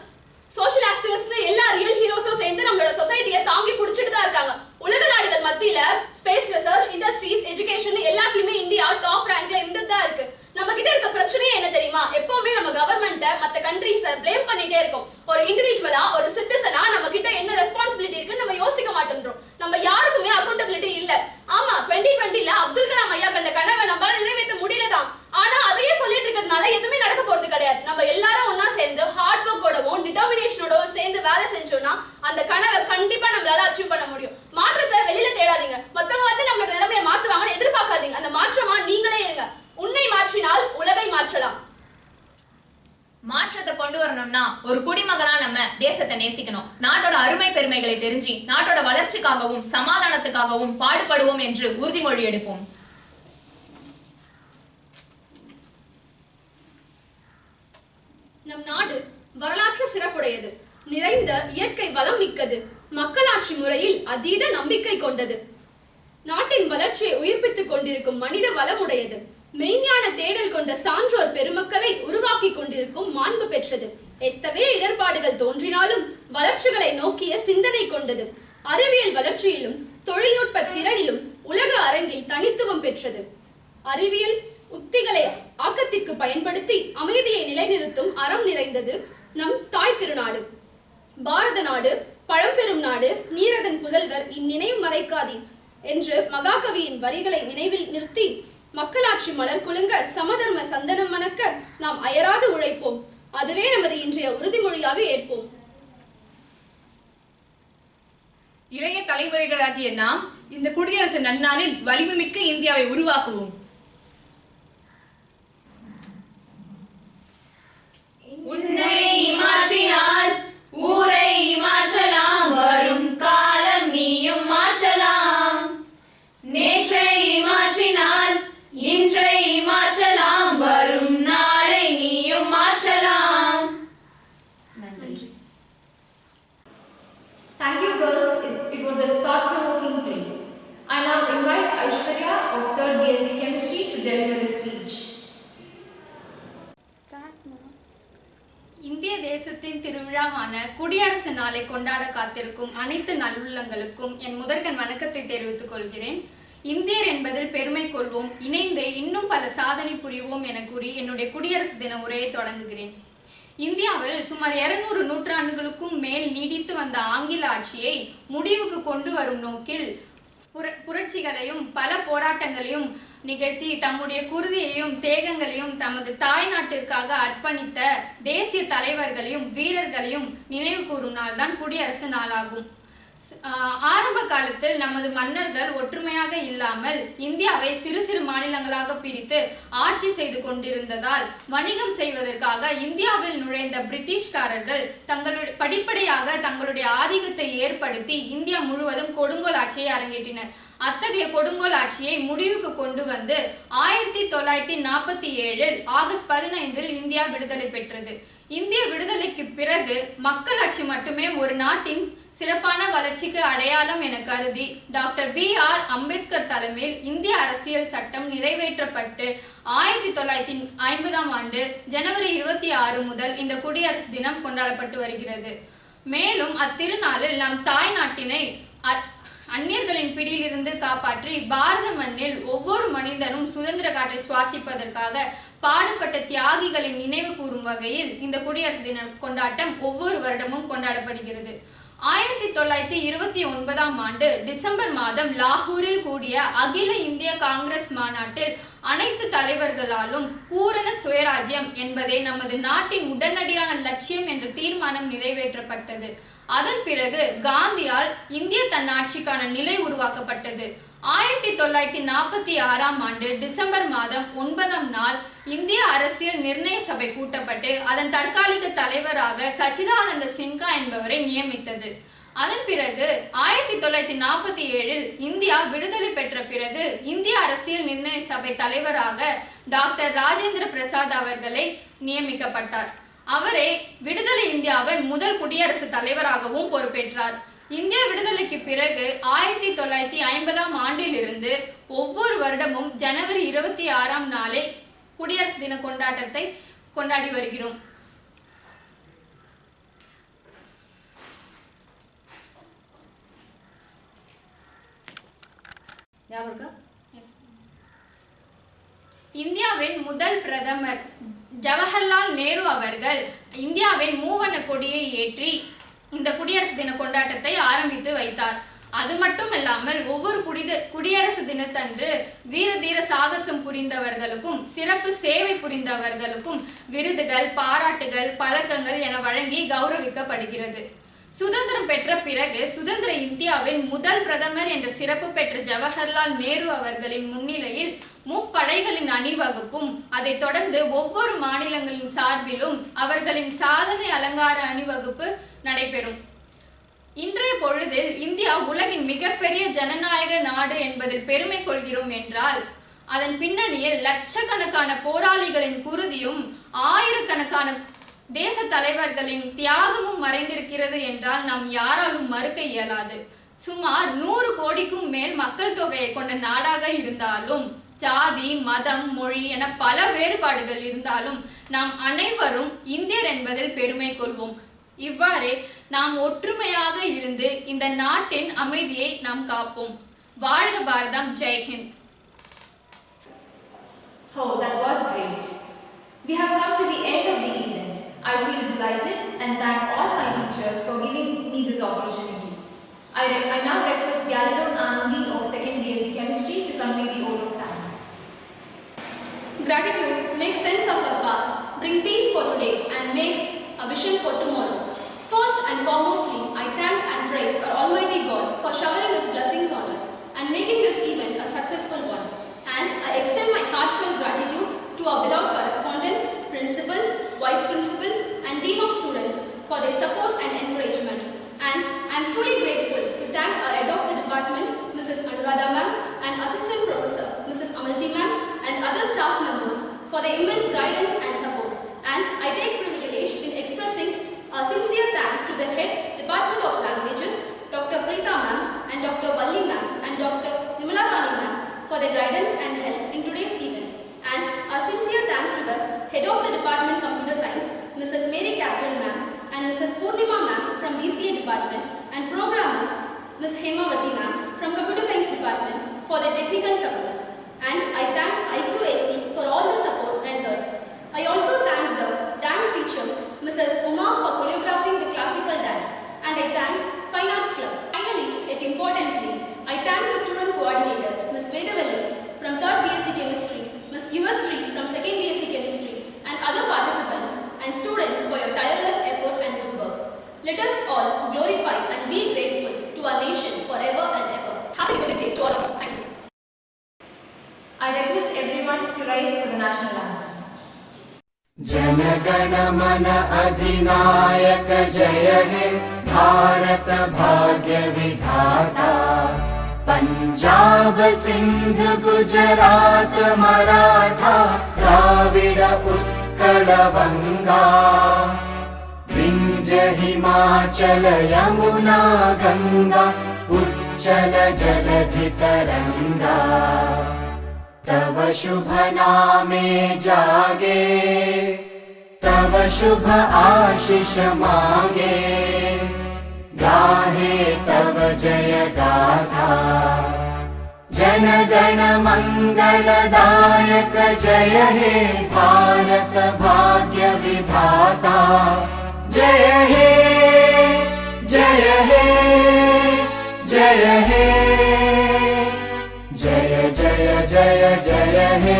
சோஷியல் ஆக்டிவிஸ்ட்னு எல்லா ரியல் ஹீரோஸும் சேர்ந்து நம்மளோட சொசைட்டியை தாங்கி பிடிச்சிட்டு தான் இருக்காங்க. உலக நாடுகள் மத்தியில ஸ்பேஸ் ரிசர்ச், இண்டஸ்ட்ரீஸ், எஜுகேஷன் எல்லாத்துலயுமே இந்தியா டாப் ரேங்க்ல இருந்துட்டு தான் இருக்கு. நம்ம கிட்ட இருக்க பிரச்சனையே என்ன தெரியுமா? எப்பவுமே நம்ம கவர்மெண்ட்டை, மத்த கண்ட்ரீஸை ப்ளேம் பண்ணிட்டே இருக்கோம். ஒரு இண்டிவிஜுவலா, ஒரு சிட்டிசனா நம்ம கிட்ட என்ன ரெஸ்பான்சிபிலிட்டி இருக்குன்னு நம்ம யோசிக்க மாட்டேன்றோம். நம்ம யாருக்குமே அக்கௌண்டபிலிட்டி இல்ல. ஆமா, 2020ல அப்துல் கலாம் ஐயா கண்ட கனவை நம்மளால நிறைவேற்ற முடியலதான். ஆனா அதையே சொல்லிட்டு இருக்கிறதுனால எதுவுமே நடக்க போறது கிடையாது. நம்ம எல்லாரும் ஒன்னா சேர்ந்து ஹார்ட் ஒர்க்கோடவும் டிட்டர்மினேஷனோடவும் சேர்ந்து வேலை செஞ்சோம்னா அந்த கனவை கண்டிப்பா நம்மளால அச்சீவ் பண்ண முடியும். மாற்றத்தை வெளியில தேடாதீங்க. மத்தவங்க வந்து நம்மளோட நிலைமையை மாத்துவாங்கன்னு எதிர்பார்க்காதீங்க. அந்த மாற்றமா நீங்களே இருங்க. உன்னை மாற்றினால் உலகை மாற்றலாம். மாற்றத்தை கொண்டு வரணும்னா ஒரு குடிமகனா நம்ம தேசத்தை நேசிக்கணும். நாட்டோட அருமை பெருமைகளை தெரிஞ்சு நாட்டோட வளர்ச்சிக்காகவும் சமாதானத்துக்காகவும் பாடுபடுவோம் என்று உறுதிமொழி எடுப்போம். நம் நாடு வரலாற்று சிறப்புடையது. நிறைந்த இயற்கை வளம் மிக்கது. மக்களாட்சி முறையில் அதீத நம்பிக்கை கொண்டது. நாட்டின் வளர்ச்சியை உயிர்ப்பித்துக் கொண்டிருக்கும் மனித வளமுடையது. மெய்ஞான தேடல் கொண்ட சான்றோர் பெருமக்களை உருவாக்கி கொண்டிருக்கும் மாண்பு பெற்றது. எத்தகைய இடர்பாடுகள் தோன்றினாலும் வளர்ச்சிகளை நோக்கிய சிந்தனை கொண்டது. அறிவியல் வளர்ச்சியிலும் தொழில்நுட்ப திறனிலும் உலக அரங்கில் தனித்துவம் பெற்றது. அறிவியல் உத்திகளை ஆக்கத்திற்கு பயன்படுத்தி அமைதியை நிலைநிறுத்தும் அறம் நிறைந்தது நம் தாய் திருநாடு. பாரத நாடு பழம்பெரும் நாடு, நீரதன் புதல்வர் இந்நினைவு மறைக்காதீர் என்று மகாகவியின் வரிகளை நினைவில் நிறுத்தி மக்களாட்சி மலர் குலுங்க சமதர்ம சந்தனம் மணக்க நாம் அயராது உழைப்போம். அதுவே நமது இன்றைய உறுதிமொழியாக ஏற்போம். இளைய தலைமுறைகளாகிய நாம் இந்த குடியரசு நன்னாளில் வலிமைமிக்க இந்தியாவை உருவாக்குவோம். உன்னை மாற்றினால் ஊரை மாற்றலாம், வரும் காலம் நீயும் மாற்றலாம். நேற்றை மாற்றினால் இன்றை மாற்றலாம், வரும் நாளை நீயும் மாற்றலாம். நன்றி. Thank you girls. It was a thought-provoking play. I now invite Aishwarya of 3rd BSc Chemistry to deliver a speech. இந்திய தேசத்தின் திருவிழாவான குடியரசு நாளை கொண்டாட காத்திருக்கும் அனைத்து நல்லுள்ளங்களுக்கும் என் முதற்கண் வணக்கத்தை தெரிவித்துக் கொள்கிறேன். இந்தியர் என்பதில் பெருமை கொள்வோம், இணைந்து இன்னும் பல சாதனை புரிவோம் என கூறி என்னுடைய குடியரசு தின உரையை தொடங்குகிறேன். இந்தியாவில் சுமார் 200 நூற்றாண்டுகளுக்கும் மேல் நீடித்து வந்த ஆங்கில ஆட்சியை முடிவுக்கு கொண்டு வரும் நோக்கில் புரட்சிகளையும் பல போராட்டங்களையும் நிகழ்த்தி தம்முடைய குருதியையும் தேகங்களையும் தமது தாய் நாட்டிற்காக அர்ப்பணித்த தேசிய தலைவர்களையும் வீரர்களையும் நினைவு கூறும் நாள் தான் குடியரசு நாளாகும். ஆரம்ப காலத்தில் நமது மன்னர்கள் ஒற்றுமையாக இல்லாமல் இந்தியாவை சிறு சிறு மாநிலங்களாக பிரித்து ஆட்சி செய்து கொண்டிருந்ததால் வணிகம் செய்வதற்காக இந்தியாவில் நுழைந்த பிரிட்டிஷ்காரர்கள் படிப்படியாக தங்களுடைய ஆதிக்கத்தை ஏற்படுத்தி இந்தியா முழுவதும் கொடுங்கோல் ஆட்சியை அரங்கேற்றினர். அத்தகைய கொடுங்கோல் ஆட்சியை முடிவுக்கு கொண்டு வந்து 1947 ஆகஸ்ட் 15 இந்தியா விடுதலை பெற்றது. இந்திய விடுதலைக்கு பிறகு மக்களாட்சி மட்டுமே ஒரு நாட்டின் சிறப்பான வளர்ச்சிக்கு அடையாளம் என கருதி டாக்டர் B.R. அம்பேத்கர் தலைமையில் இந்திய அரசியல் சட்டம் நிறைவேற்றப்பட்டு 1950 ஜனவரி 26 முதல் இந்த குடியரசு தினம் கொண்டாடப்பட்டு வருகிறது. மேலும் அத்திருநாளில் நம் தாய் நாட்டினை அந்நியர்களின் பிடியிலிருந்து காப்பாற்றி பாரத மண்ணில் ஒவ்வொரு மனிதனும் சுதந்திர காற்றை சுவாசிப்பதற்காக பாடுபட்ட தியாகிகளின் நினைவு கூறும் வகையில் இந்த குடியரசு தின கொண்டாட்டம் ஒவ்வொரு வருடமும் கொண்டாடப்படுகிறது. 1929 டிசம்பர் மாதம் லாகூரில் கூடிய அகில இந்திய காங்கிரஸ் மாநாட்டில் அனைத்து தலைவர்களாலும் பூரண சுயராஜ்யம் என்பதே நமது நாட்டின் உடனடியான லட்சியம் என்ற தீர்மானம் நிறைவேற்றப்பட்டது. அதன் பிறகு காந்தியால் இந்திய தன்னாட்சிக்கான நிலை உருவாக்கப்பட்டது. 1946 டிசம்பர் மாதம் 9 இந்திய அரசியல் நிர்ணய சபை கூட்டப்பட்டு அதன் தற்காலிக தலைவராக சச்சிதானந்த சின்ஹா என்பவரை நியமித்தது. அதன் பிறகு 1947 இந்தியா விடுதலை பெற்ற பிறகு இந்திய அரசியல் நிர்ணய சபை தலைவராக டாக்டர் ராஜேந்திர பிரசாத் அவர்களை நியமிக்கப்பட்டார். அவரே விடுதலை இந்தியாவின் முதல் குடியரசுத் தலைவராகவும் பொறுப்பேற்றார். இந்திய விடுதலைக்கு பிறகு 1950 ஒவ்வொரு வருடமும் ஜனவரி 26 குடியரசு தின கொண்டாட்டத்தை கொண்டாடி வருகிறோம். இந்தியாவின் முதல் பிரதமர் ஜவஹர்லால் நேரு அவர்கள் இந்தியாவின் மூவண்ண கொடியை ஏற்றி இந்த குடியரசு தின கொண்டாட்டத்தை ஆரம்பித்து வைத்தார். அது மட்டுமல்லாமல் ஒவ்வொரு குடியரசு தினத்தன்று வீர தீர சாகசம் புரிந்தவர்களுக்கும் சிறப்பு சேவை புரிந்தவர்களுக்கும் விருதுகள், பாராட்டுகள், பதக்கங்கள் என வழங்கி கௌரவிக்கப்படுகிறது. சுதந்திரம் பெற்ற பிறகு சுதந்திர இந்தியாவின் முதல் பிரதமர் என்ற சிறப்பு பெற்ற ஜவஹர்லால் நேரு அவர்களின் முன்னிலையில் முப்படைகளின் அணிவகுப்பும் அதைத் தொடர்ந்து ஒவ்வொரு மாநிலங்களின் சார்பிலும் அவர்களின் சாதனை அலங்கார அணிவகுப்பு நடைபெறும். இன்றைய பொழுதில் இந்தியா உலகின் மிகப்பெரிய ஜனநாயக நாடு என்பதில் பெருமை கொள்கிறோம் என்றால் அதன் பின்னணியில் லட்சக்கணக்கான போராளிகளின் குருதியும் ஆயிரக்கணக்கான தேச தலைவர்களின் தியாகமும் மறைந்திருக்கிறது என்றால் நாம் யாராலும் மறுக்க இயலாது. சுமார் 100 கோடிக்கும் மேல் மக்கள் தொகையை கொண்ட நாடாக இருந்தாலும், ஜாதி, மதம், மொழி என பல வேறுபாடுகள் இருந்தாலும் நாம் அனைவரும் இந்தியர் என்பதில் பெருமை கொள்வோம். இவ்வாறே நாம் ஒற்றுமையாக இருந்து இந்த நாட்டின் அமைதியை நாம் காப்போம். வாழ்க பாரதம். ஜெய்ஹிந்த். Oh, that was great. We have come to the end of the event. I feel delighted and thank all my teachers for giving me this opportunity. I now request Galileo Anandi of 2nd BSc Chemistry to convey the oath of thanks. Gratitude makes sense of our past, bring peace for today and makes a vision for tomorrow. First and foremostly, I thank and praise our Almighty God for showering His blessings on us and making this event a successful one. And I extend my heartfelt gratitude to our beloved correspondent, principal, vice principal and dean of students for their support and encouragement. And I am truly grateful to thank our head of the department, Mrs. Anuradha ma'am, and assistant professor, Mrs. Amalti ma'am, and other staff members for their immense guidance and support. And I take privilege in expressing our sincere thanks to the head Department of Languages, Dr. Preeta ma'am, and Dr. Valli ma'am, and Dr. Nimala Rani ma'am for their guidance and help in today's event. And our sincere thanks to the head of the Department Computer Science, Mrs. Mary Catherine ma'am, and Mrs. Purnima ma'am from BCA Department, and programmer Ms. Hemavati ma'am from Computer Science Department for their technical support. And I thank IQAC for all the support rendered. I also thank the dance teacher, Mrs. Uma, for choreographing the classical dance, and I thank Fine Arts Club. Finally, yet importantly, I thank the student coordinators, Ms. Vedavalli from 3rd BSc Chemistry, Ms. Yuvasri from 2nd BSc Chemistry, and other participants and students for your tireless effort and good work. Let us all glorify and be grateful to our nation forever and ever. Happy Republic Day to all of you. Thank you. I request everyone to rise for the national anthem. जनगण मन अधिनायक जय हे भारत भाग्य विधाता पंजाब सिंध गुजरात मराठा द्राविड उत्कल बंगा विंध्य हिमाचल यमुना गंगा उच्चल जलधि तरंगा तव शुभ नामे जागे तव शुभ आशीष मांगे गाहे तव जय गाथा जन गण मंगलदायक जय हे भारत भाग्य विधाता जय हे जय हे जय हे जय जय जय जय हे